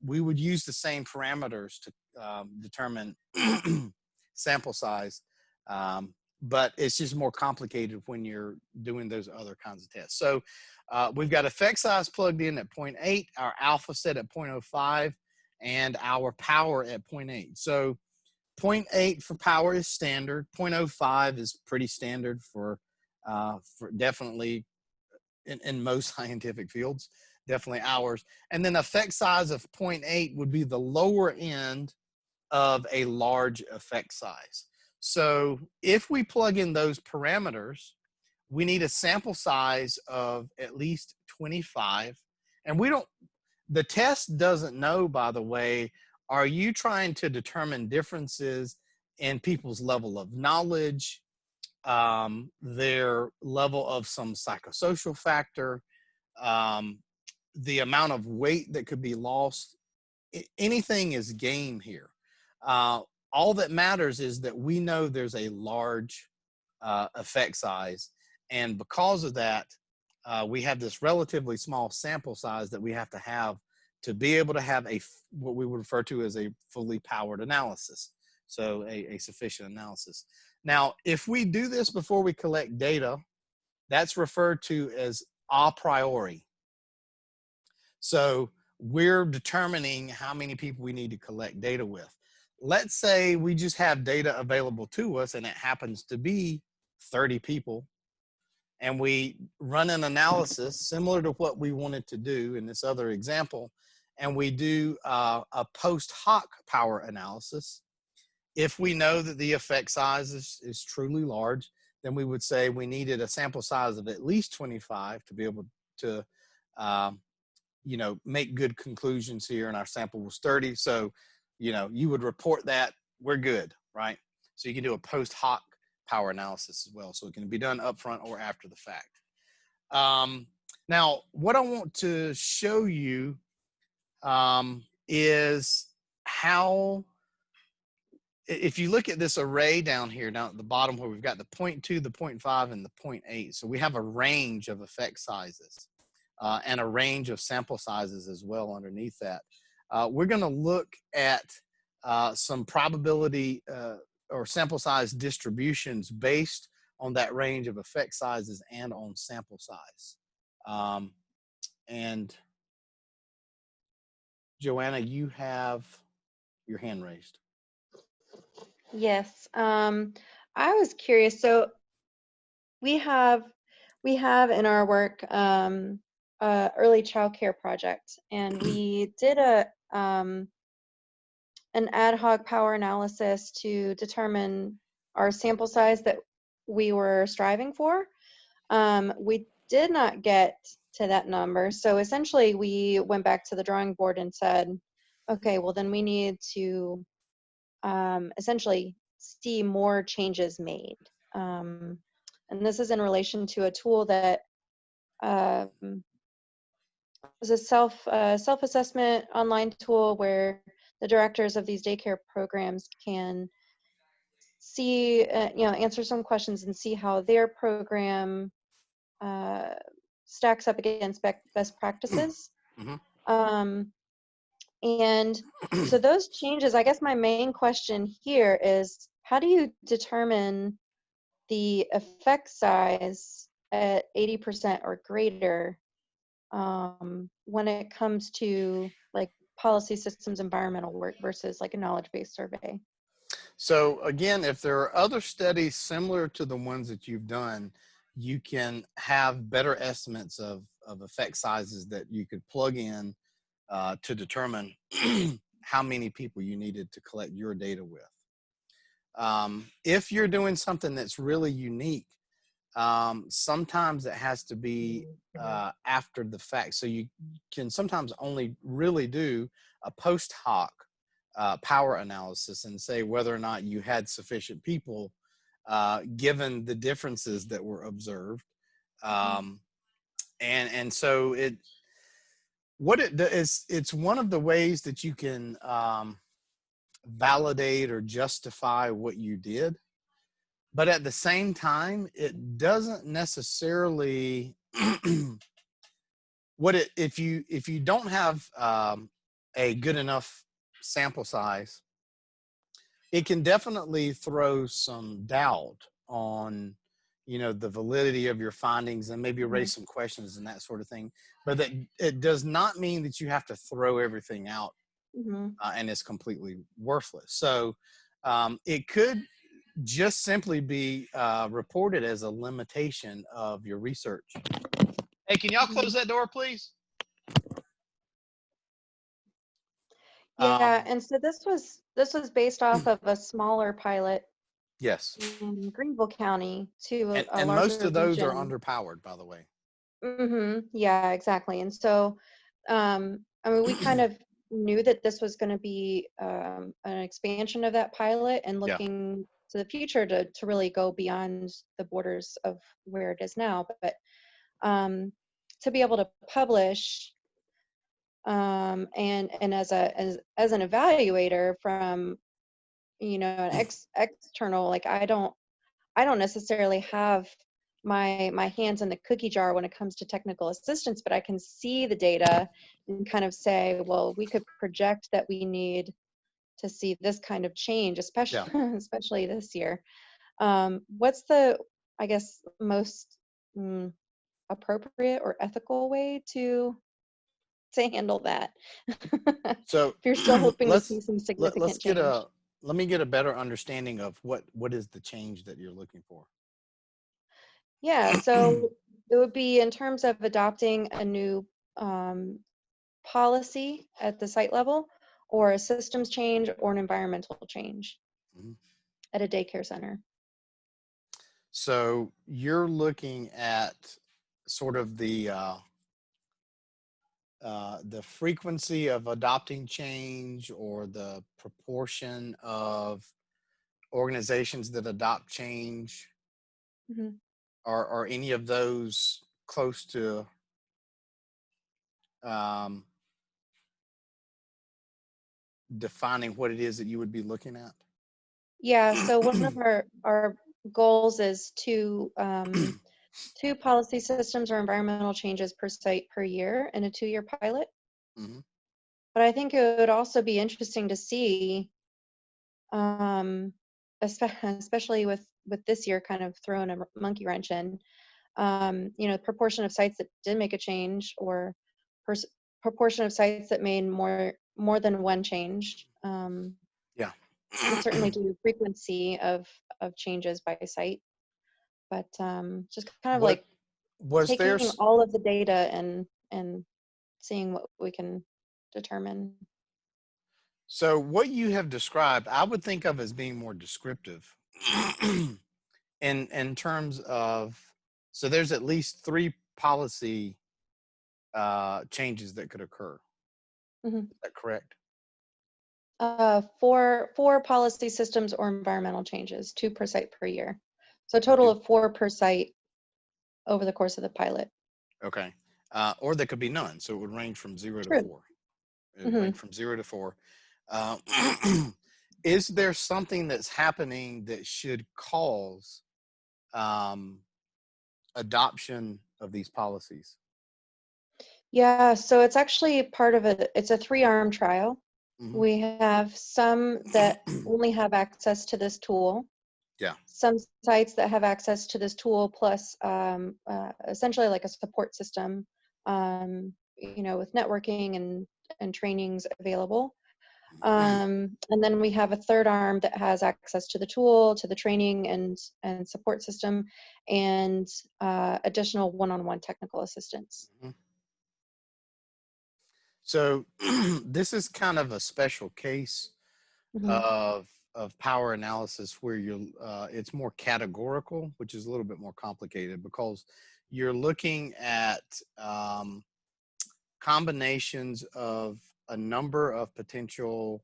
We would use the same parameters to determine sample size, but it's just more complicated when you're doing those other kinds of tests. So we've got effect size plugged in at 0.8, our alpha set at 0.05, and our power at 0.8. So 0.8 for power is standard. 0.05 is pretty standard for definitely in most scientific fields, definitely ours. And then effect size of 0.8 would be the lower end of a large effect size. So if we plug in those parameters, we need a sample size of at least 25. And the test doesn't know, by the way, are you trying to determine differences in people's level of knowledge, their level of some psychosocial factor, the amount of weight that could be lost? Anything is game here. All that matters is that we know there's a large effect size, and because of that, we have this relatively small sample size that we have to be able to have what we would refer to as a fully powered analysis. So a sufficient analysis. Now, if we do this before we collect data, That's referred to as a priori. So we're determining how many people we need to collect data with. Let's say we just have data available to us and it happens to be 30 people, and we run an analysis similar to what we wanted to do in this other example, and we do a post hoc power analysis. If we know that the effect size is truly large, then we would say we needed a sample size of at least 25 to be able to make good conclusions here, and our sample was 30. So, you would report that we're good, right? So you can do a post hoc power analysis as well. So it can be done upfront or after the fact. Now, what I want to show you is how, if you look at this array down here, down at the bottom where we've got the 0.2, the 0.5, and the 0.8. So we have a range of effect sizes. And a range of sample sizes as well underneath that. We're going to look at some probability or sample size distributions based on that range of effect sizes and on sample size. And Joanna, you have your hand raised. Yes. I was curious. So we have in our work early childcare project, and we did an ad hoc power analysis to determine our sample size that we were striving for. We did not get to that number, so essentially we went back to the drawing board and said, okay, well then we need to essentially see more changes made. And this is in relation to a tool that is a self-assessment online tool where the directors of these daycare programs can see, answer some questions and see how their program stacks up against best practices. Mm-hmm. And so those changes, I guess my main question here is, how do you determine the effect size at 80% or greater when it comes to like policy systems environmental work versus like a knowledge-based survey? So again, if there are other studies similar to the ones that you've done, you can have better estimates of effect sizes that you could plug in to determine how many people you needed to collect your data with. If you're doing something that's really unique, sometimes it has to be after the fact. So you can sometimes only really do a post hoc power analysis and say whether or not you had sufficient people given the differences that were observed. And so it's one of the ways that you can validate or justify what you did. But at the same time, it doesn't necessarily if you don't have a good enough sample size, it can definitely throw some doubt on the validity of your findings and maybe raise some questions and that sort of thing. But that it does not mean that you have to throw everything out and it's completely worthless. So it could just simply be reported as a limitation of your research. Hey, can y'all close that door, please? Yeah, and so this was based off of a smaller pilot Yes. in Greenville County to a And larger most of those are region. underpowered, by the way. Yeah, exactly. And so, I mean, we kind of knew that this was going to be an expansion of that pilot and Yeah. looking to the future to really go beyond the borders of where it is now. But to be able to publish and as an evaluator from an external, like I don't necessarily have my hands in the cookie jar when it comes to technical assistance, but I can see the data and kind of say, well, we could project that we need to see this kind of change, especially especially this year. What's the, I guess, most mm, appropriate or ethical way to handle that. If So you're still hoping to see let's some let's significant get change. a let me get a better understanding of what is the change that you're looking for. Yeah, so it would be in terms of adopting a new um, policy at the site level, or a systems change, or an environmental change Mhm. at a daycare center. So you're looking at sort of the frequency of adopting change or the proportion of organizations that adopt change. Mhm. Are any of those close to um, defining what it is that you would be looking at? Yeah, so one of our goals is two policy systems or environmental changes per site per year in a 2-year pilot. Mhm. But I think it would also be interesting to see, um, especially with this year kind of throwing a monkey wrench in, the proportion of sites that did make a change, or pers- proportion of sites that made more than one change. Yeah. We certainly do frequency of changes by site, but just kind of What like was there? taking all of the data and seeing what we can determine. So what you have described, I would think of as being more descriptive in terms of. So there's at least three policy changes that could occur. Mhm. Is that correct? Four policy systems or environmental changes, 2 per site per year. So a total Two. of 4 per site over the course of the pilot. Okay. Or there could be none. So it would range from 0 to 4. It would range Hmm. from 0 to 4. Uh, is there something that's happening that should cause um, adoption of these policies? Yeah, so it's actually it's a 3-arm trial. Hmm. We have some that only have access to this tool, Yeah. some sites that have access to this tool, plus essentially like a support system, with networking and trainings available. And then we have a third arm that has access to the tool, to the training and support system, and additional one-on-one technical assistance. Mhm. So this is kind of a special case Hmm. of power analysis where it's more categorical, which is a little bit more complicated because you're looking at combinations of a number of potential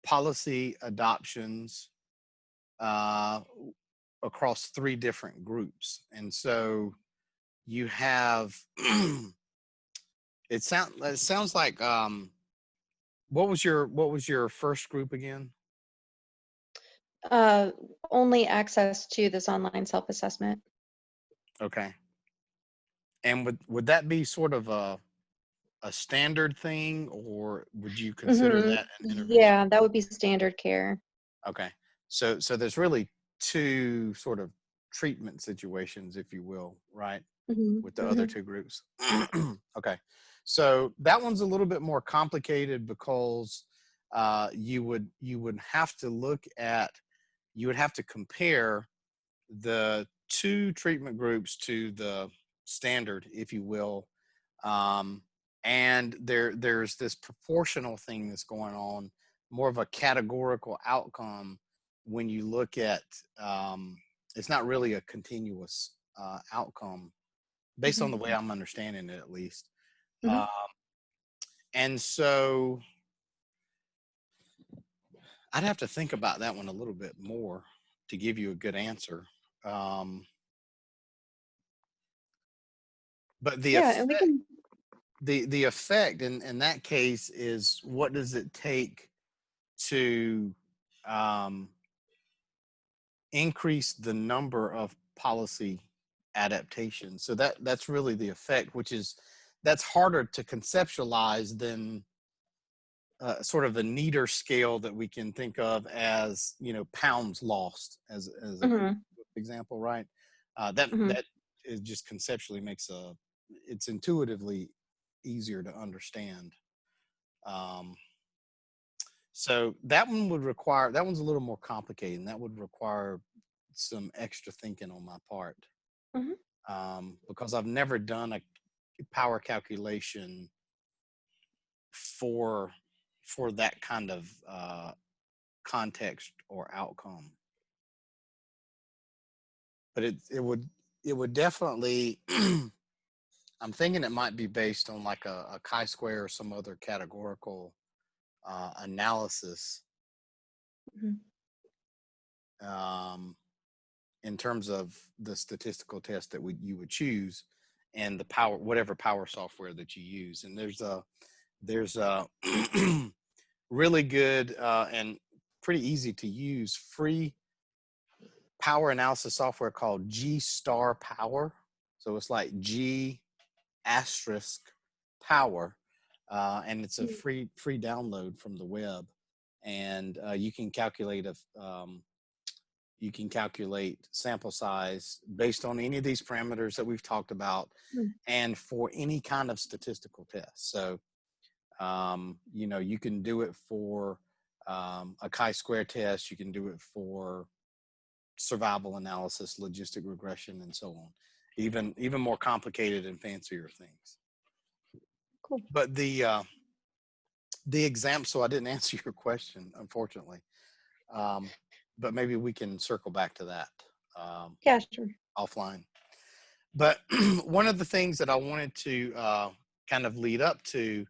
policy adoptions uh, across three different groups, and so you have it sounds like what was your first group again? Uh, Only access to this online self-assessment. Okay, and would that be sort of a standard thing, or would you consider Hmm. that an intervention? Yeah, that would be standard care. Okay, so there's really two sort of treatment situations, if you will, right? Hmm. With the other Hmm. two groups. Okay, so that one's a little bit more complicated because you would have to compare the two treatment groups to the standard, if you will, um, and there's this proportional thing that's going on, more of a categorical outcome when you look at it's not really a continuous outcome based on the Hmm. way I'm understanding it, at least. Hmm. Uh, and so I'd have to think about that one a little bit more to give you a good answer. Um, but Yeah, and we can. the effect in that case is, what does it take to um, increase the number of policy adaptations? So that's really the effect, that's harder to conceptualize than sort of a neater scale that we can think of as, pounds lost as a Hmm. example, right? That Hmm. it just conceptually it's intuitively easier to understand. Um, so that one's a little more complicated, and that would require some extra thinking on my part, Mhm. because I've never done a power calculation for that kind of context or outcome. But it would definitely. I'm thinking it might be based on like a chi-square or some other categorical analysis, Mhm. um, in terms of the statistical test that you would choose, and the whatever power software that you use. And there's a really good and pretty easy to use free power analysis software called G Star Power. So it's like G asterisk power, and it's a Mm. free download from the web, and you can calculate sample size based on any of these parameters that we've talked about, Mm. and for any kind of statistical test. So you can do it for a chi-square test, you can do it for survival analysis, logistic regression, and so on, even more complicated and fancier things. Cool. But the exam, so I didn't answer your question, unfortunately. But maybe we can circle back to that Yeah, sure. offline. But one of the things that I wanted to kind of lead up to,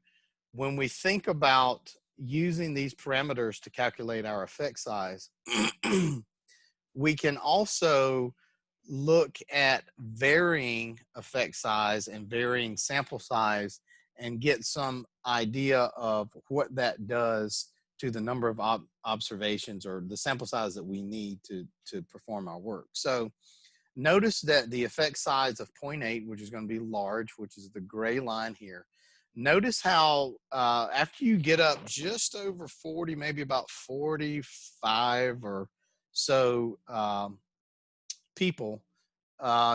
when we think about using these parameters to calculate our effect size, we can also look at varying effect size and varying sample size and get some idea of what that does to the number of observations or the sample size that we need to perform our work. So notice that the effect size of 0.8, which is going to be large, which is the gray line here. Notice how after you get up just over 40, maybe about 45 or so people,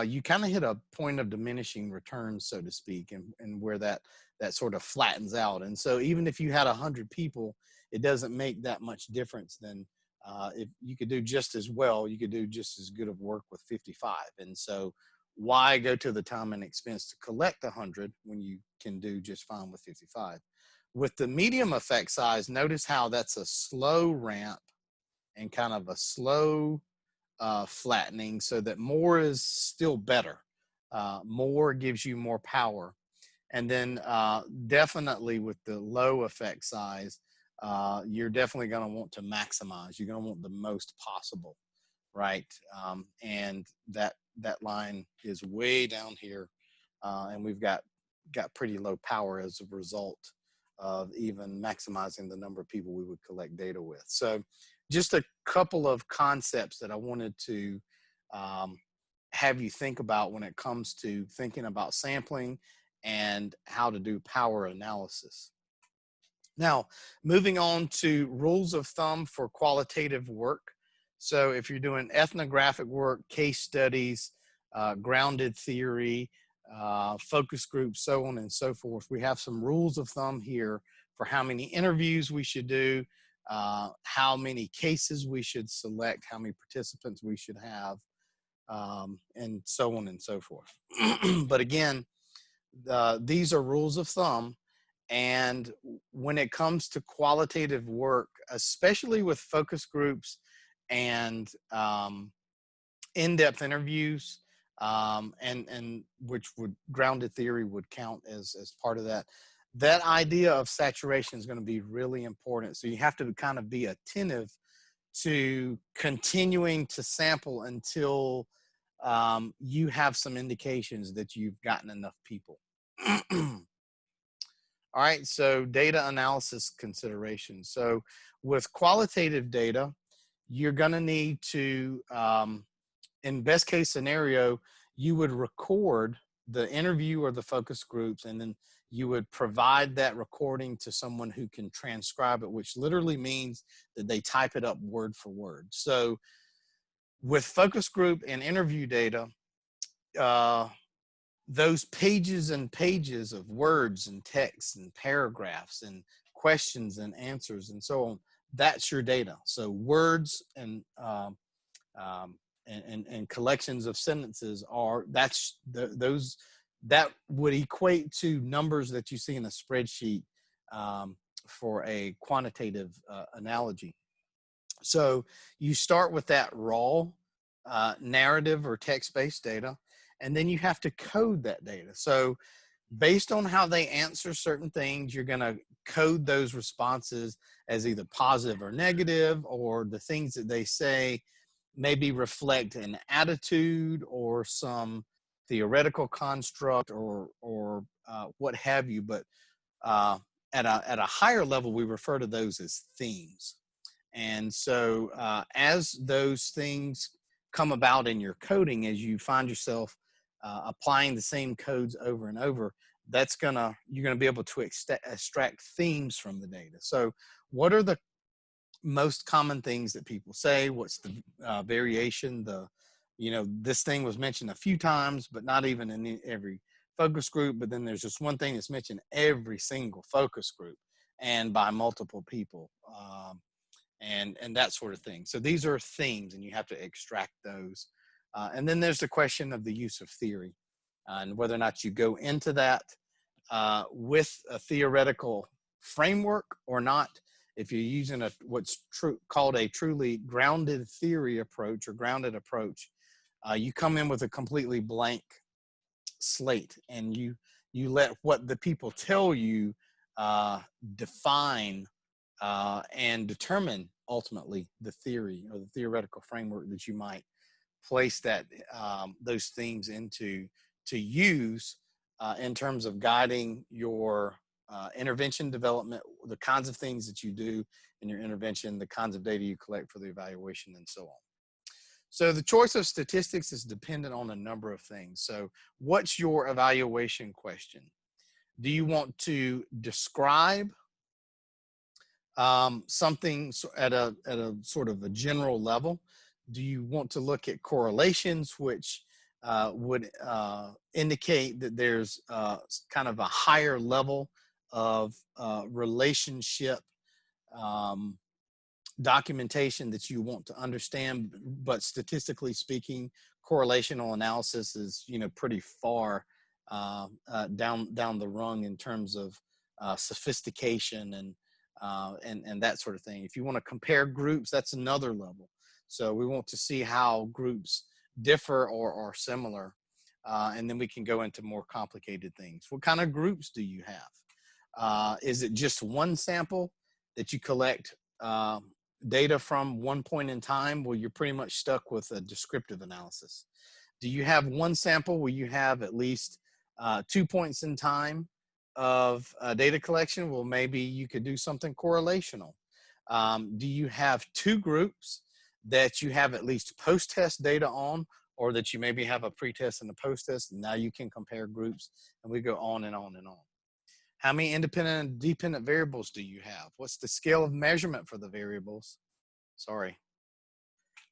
you kind of hit a point of diminishing returns, so to speak, and where that sort of flattens out. And so even if you had 100 people, it doesn't make that much difference. Then if you could do just as well, you could do just as good of work with 55. And so why go to the time and expense to collect 100 when you can do just fine with 55? With the medium effect size, notice how that's a slow ramp and kind of a slow flattening, so that more is still better. More gives you more power. And then definitely with the low effect size, you're definitely going to want to maximize. You're going to want the most possible, right? And that line is way down here, and we've got pretty low power as a result of even maximizing the number of people we would collect data with. So just a couple of concepts that I wanted to have you think about when it comes to thinking about sampling and how to do power analysis. Now, moving on to rules of thumb for qualitative work. So if you're doing ethnographic work, case studies, grounded theory, focus groups, so on and so forth, we have some rules of thumb here for how many interviews we should do, how many cases we should select, how many participants we should have, and so on and so forth. But again, these are rules of thumb. And when it comes to qualitative work, especially with focus groups and in-depth interviews, and which would grounded theory would count as part of that, that idea of saturation is going to be really important. So you have to kind of be attentive to continuing to sample until you have some indications that you've gotten enough people. All right, so data analysis considerations. So with qualitative data, you're going to need to, in best case scenario, you would record the interview or the focus groups, and then you would provide that recording to someone who can transcribe it, which literally means that they type it up word for word. So with focus group and interview data, those pages and pages of words and texts and paragraphs and questions and answers and so on, that's your data. So words and collections of sentences are, those that would equate to numbers that you see in a spreadsheet for a quantitative analogy. So you start with that raw narrative or text-based data, and then you have to code that data. So based on how they answer certain things, you're going to code those responses as either positive or negative, or the things that they say maybe reflect an attitude or some theoretical construct or what have you. But at a higher level, we refer to those as themes. And so as those things come about in your coding, as you find yourself applying the same codes over and over, you're gonna be able to extract themes from the data. So what are the most common things that people say? What's the variation? This thing was mentioned a few times, but not even in every focus group. But then there's just one thing that's mentioned every single focus group and by multiple people. And that sort of thing. So these are themes, and you have to extract those. And then there's the question of the use of theory and whether or not you go into that with a theoretical framework or not. If you're using what's called a truly grounded theory approach or grounded approach, you come in with a completely blank slate, and you let what the people tell you define and determine ultimately the theory or the theoretical framework that you might place those themes into to use in terms of guiding your intervention development, the kinds of things that you do in your intervention, the kinds of data you collect for the evaluation, and so on. So the choice of statistics is dependent on a number of things. So what's your evaluation question? Do you want to describe something at a sort of a general level? Do you want to look at correlations, which would indicate that there's kind of a higher level of relationship documentation that you want to understand? But statistically speaking, correlational analysis is pretty far down the rung in terms of sophistication and that sort of thing. If you want to compare groups, that's another level. So we want to see how groups differ or are similar, and then we can go into more complicated things. What kind of groups do you have? Is it just one sample that you collect data from one point in time? Well, you're pretty much stuck with a descriptive analysis. Do you have one sample where you have at least 2 points in time of data collection? Well, maybe you could do something correlational. Do you have two groups that you have at least post-test data on, or that you maybe have a pre-test and a post-test, and now you can compare groups, and we go on and on and on. How many independent and dependent variables do you have? What's the scale of measurement for the variables? Sorry.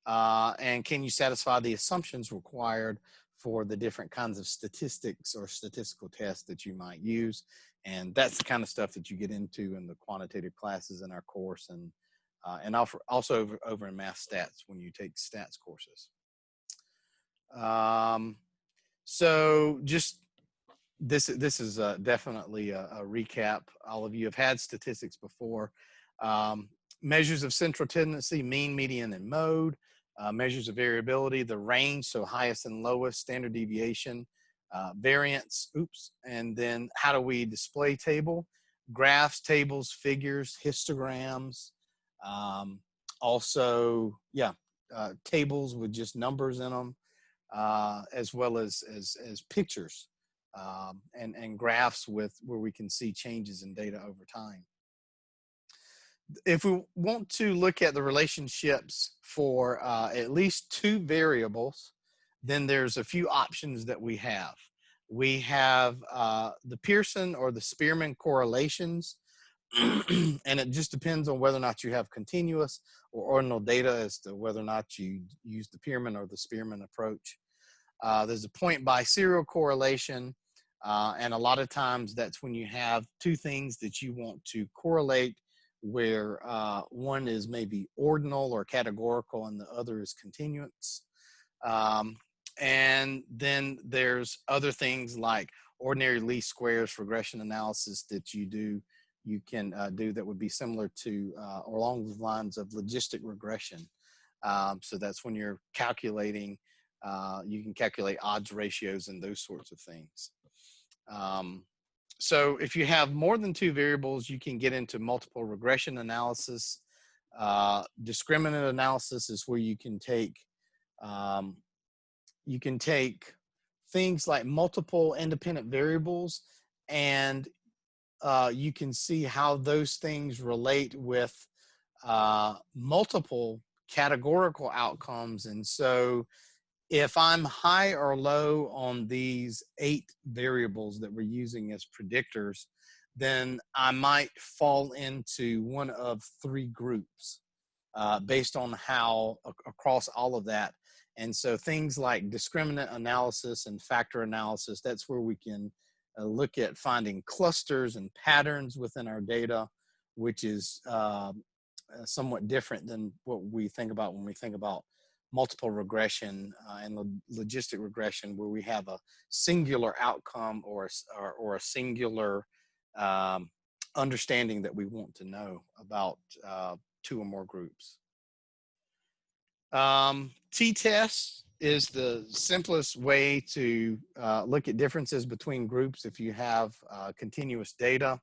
And can you satisfy the assumptions required for the different kinds of statistics or statistical tests that you might use? And that's the kind of stuff that you get into in the quantitative classes in our course, and also over in math stats when you take stats courses. So just this is definitely a recap. All of you have had statistics before. Measures of central tendency, mean, median, and mode. Measures of variability, the range, so highest and lowest, standard deviation, variance, and then how do we display table? Graphs, tables, figures, histograms, also, tables with just numbers in them, as well as pictures and graphs where we can see changes in data over time. If we want to look at the relationships for at least two variables, then there's a few options that we have. We have the Pearson or the Spearman correlations, and it just depends on whether or not you have continuous or ordinal data as to whether or not you use the Pearman or the Spearman approach. There's a point by serial correlation. And a lot of times that's when you have two things that you want to correlate, where one is maybe ordinal or categorical and the other is continuous. And then there's other things like ordinary least squares regression analysis that you can do that would be similar to or along the lines of logistic regression. So that's when you're calculating, you can calculate odds ratios and those sorts of things. So if you have more than two variables, you can get into multiple regression analysis. Discriminant analysis is where you can take things like multiple independent variables, and you can see how those things relate with multiple categorical outcomes. And so if I'm high or low on these 8 variables that we're using as predictors, then I might fall into one of 3 groups based on how across all of that. And so things like discriminant analysis and factor analysis, that's where we can look at finding clusters and patterns within our data, which is somewhat different than what we think about when we think about multiple regression and logistic regression, where we have a singular outcome or a singular understanding that we want to know about 2 or more groups. T-test is the simplest way to look at differences between groups if you have continuous data.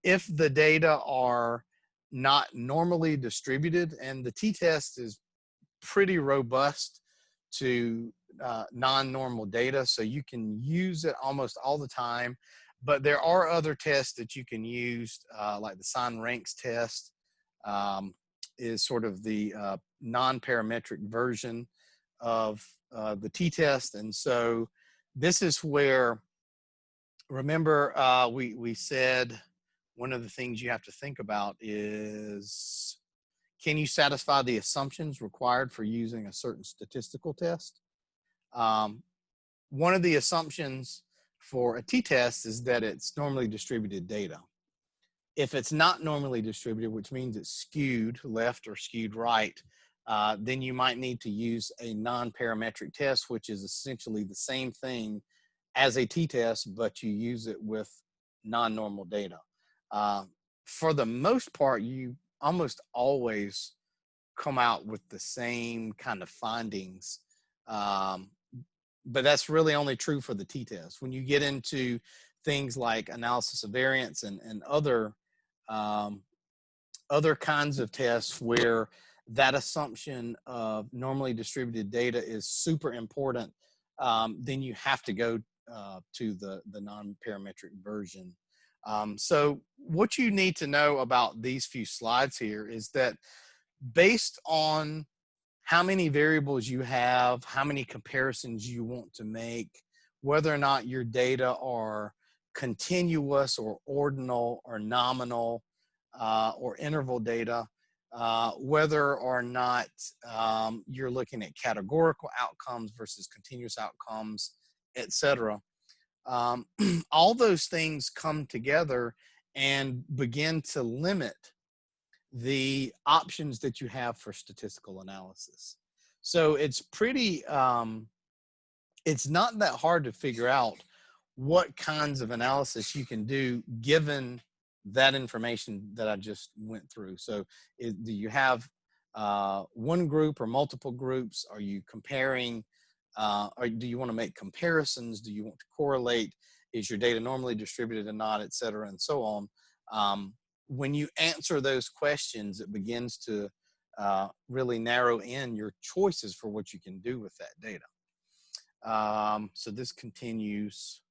If the data are not normally distributed, and the t-test is pretty robust to non-normal data, so you can use it almost all the time, but there are other tests that you can use, like the sign ranks test is sort of the non-parametric version of the t-test. And so this is where, remember, we said one of the things you have to think about is, can you satisfy the assumptions required for using a certain statistical test? One of the assumptions for a t-test is that it's normally distributed data. If it's not normally distributed, which means it's skewed left or skewed right, then you might need to use a non-parametric test, which is essentially the same thing as a t-test, but you use it with non-normal data. For the most part, you almost always come out with the same kind of findings, but that's really only true for the t-test. When you get into things like analysis of variance and other kinds of tests where that assumption of normally distributed data is super important, then you have to go to the non-parametric version. So what you need to know about these few slides here is that based on how many variables you have, how many comparisons you want to make, whether or not your data are continuous or ordinal or nominal or interval data, whether or not you're looking at categorical outcomes versus continuous outcomes, etc. All those things come together and begin to limit the options that you have for statistical analysis. So it's pretty, it's not that hard to figure out what kinds of analysis you can do given that information that I just went through. So do you have one group or multiple groups? Are you comparing, or do you want to make comparisons? Do you want to correlate? Is your data normally distributed or not, et cetera, and so on? When you answer those questions, it begins to really narrow in your choices for what you can do with that data. So this continues.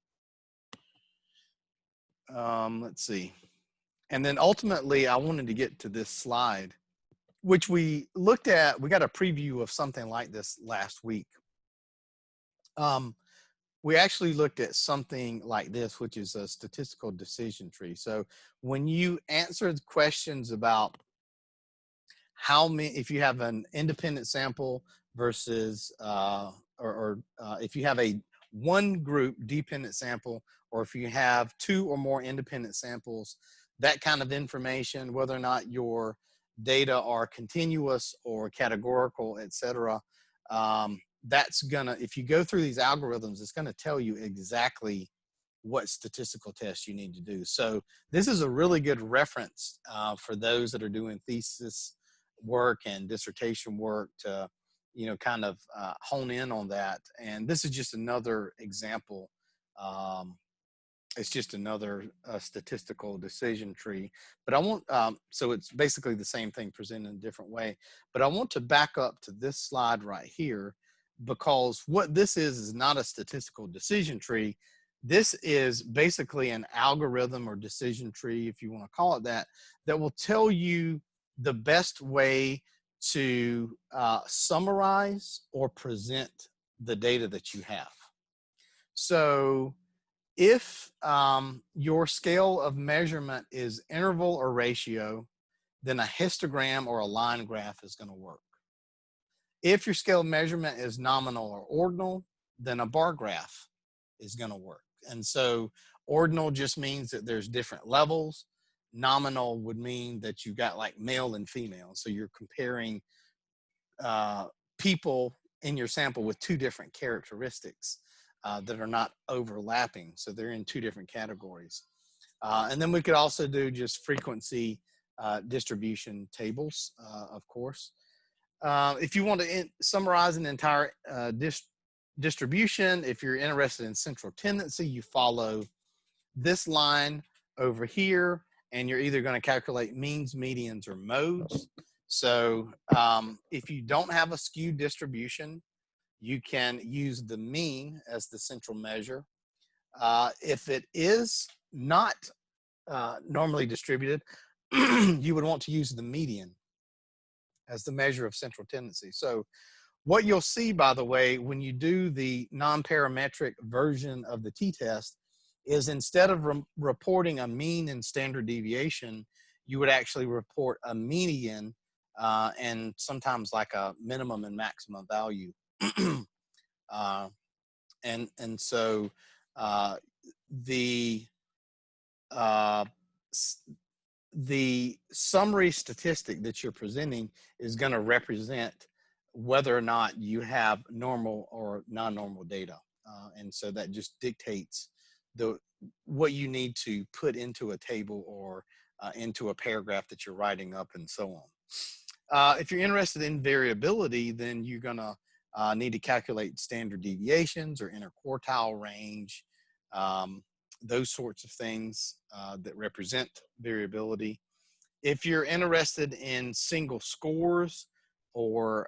Let's see. And then ultimately, I wanted to get to this slide, which we looked at. We got a preview of something like this last week. We actually looked at something like this, which is a statistical decision tree. So when you answered questions about how many, if you have an independent sample versus if you have a one group dependent sample, or if you have two or more independent samples, that kind of information, whether or not your data are continuous or categorical, et cetera, that's gonna, if you go through these algorithms, it's gonna tell you exactly what statistical tests you need to do. So this is a really good reference for those that are doing thesis work and dissertation work to, you know, kind of hone in on that. And this is just another example. It's just another statistical decision tree. But I want, so it's basically the same thing presented in a different way. But I want to back up to this slide right here, because what this is not a statistical decision tree. This is basically an algorithm or decision tree, if you want to call it that, that will tell you the best way to summarize or present the data that you have. So if your scale of measurement is interval or ratio, then a histogram or a line graph is going to work. If your scale of measurement is nominal or ordinal, then a bar graph is going to work. And so ordinal just means that there's different levels. Nominal would mean that you've got like male and female. So you're comparing people in your sample with two different characteristics that are not overlapping. So they're in two different categories. And then we could also do just frequency distribution tables, of course. If you want to summarize an entire distribution, if you're interested in central tendency, you follow this line over here, and you're either going to calculate means, medians, or modes. So if you don't have a skewed distribution, you can use the mean as the central measure. If it is not normally distributed, you would want to use the median as the measure of central tendency. So what you'll see, by the way, when you do the non-parametric version of the t-test is instead of reporting a mean and standard deviation, you would actually report a median and sometimes like a minimum and maximum value. And so the summary statistic that you're presenting is going to represent whether or not you have normal or non-normal data. And so that just dictates what you need to put into a table or into a paragraph that you're writing up and so on. If you're interested in variability, then you're going to need to calculate standard deviations or interquartile range, those sorts of things that represent variability. If you're interested in single scores or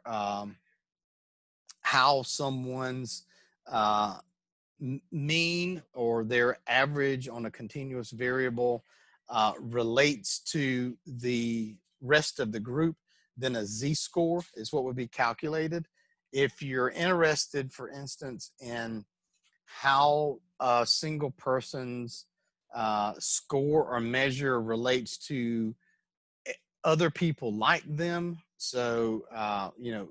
how someone's mean or their average on a continuous variable relates to the rest of the group, then a z-score is what would be calculated. If you're interested, for instance, in how a single person's score or measure relates to other people like them, so you know,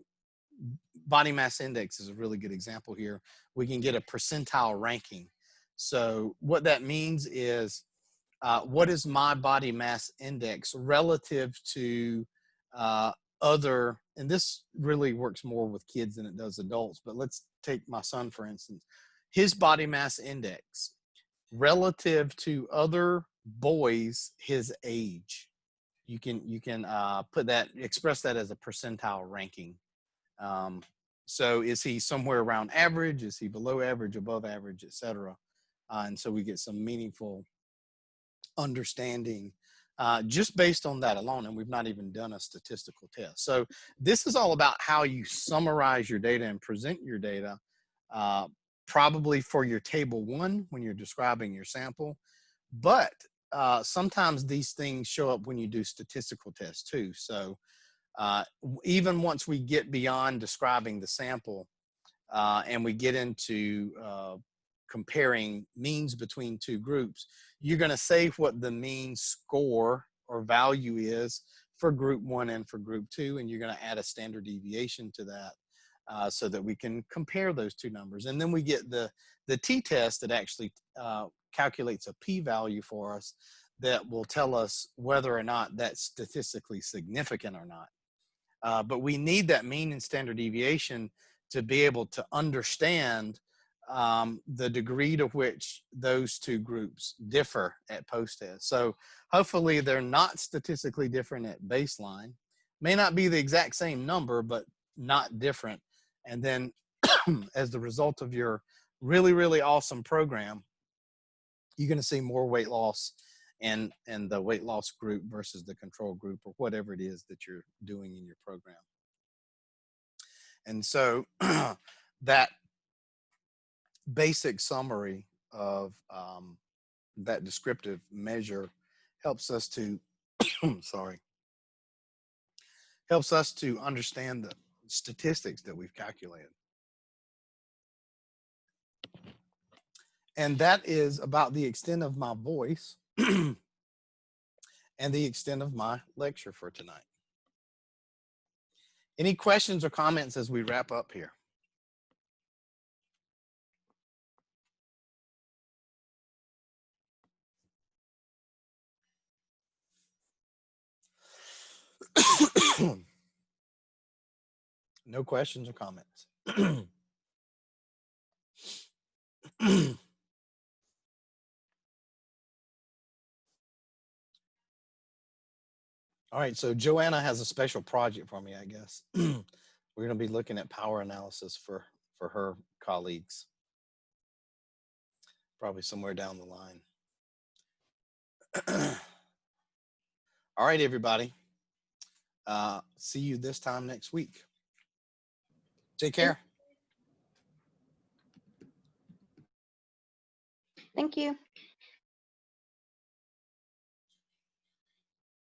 body mass index is a really good example here. We can get a percentile ranking. So what that means is what is my body mass index relative to other, and this really works more with kids than it does adults, but let's take my son, for instance. His body mass index relative to other boys his age. You can put that, express that as a percentile ranking. So is he somewhere around average? Is he below average, above average, et cetera? And so we get some meaningful understanding just based on that alone. And we've not even done a statistical test. So this is all about how you summarize your data and present your data, probably for your table 1 when you're describing your sample. But sometimes these things show up when you do statistical tests too. So even once we get beyond describing the sample and we get into comparing means between two groups, you're going to say what the mean score or value is for group 1 and for group 2, and you're going to add a standard deviation to that. so that we can compare those two numbers. And then we get the t-test that actually calculates a p-value for us that will tell us whether or not that's statistically significant or not. But we need that mean and standard deviation to be able to understand the degree to which those two groups differ at post-test. So hopefully they're not statistically different at baseline. May not be the exact same number, but not different. And then as the result of your really, really awesome program, you're going to see more weight loss in the weight loss group versus the control group, or whatever it is that you're doing in your program. And so that basic summary of that descriptive measure helps us to, helps us to understand the statistics that we've calculated. And that is about the extent of my voice and the extent of my lecture for tonight. Any questions or comments as we wrap up here? No questions or comments. All right, so Joanna has a special project for me, I guess. We're going to be looking at power analysis for her colleagues, probably somewhere down the line. All right, everybody. See you this time next week. Take care. Thank you.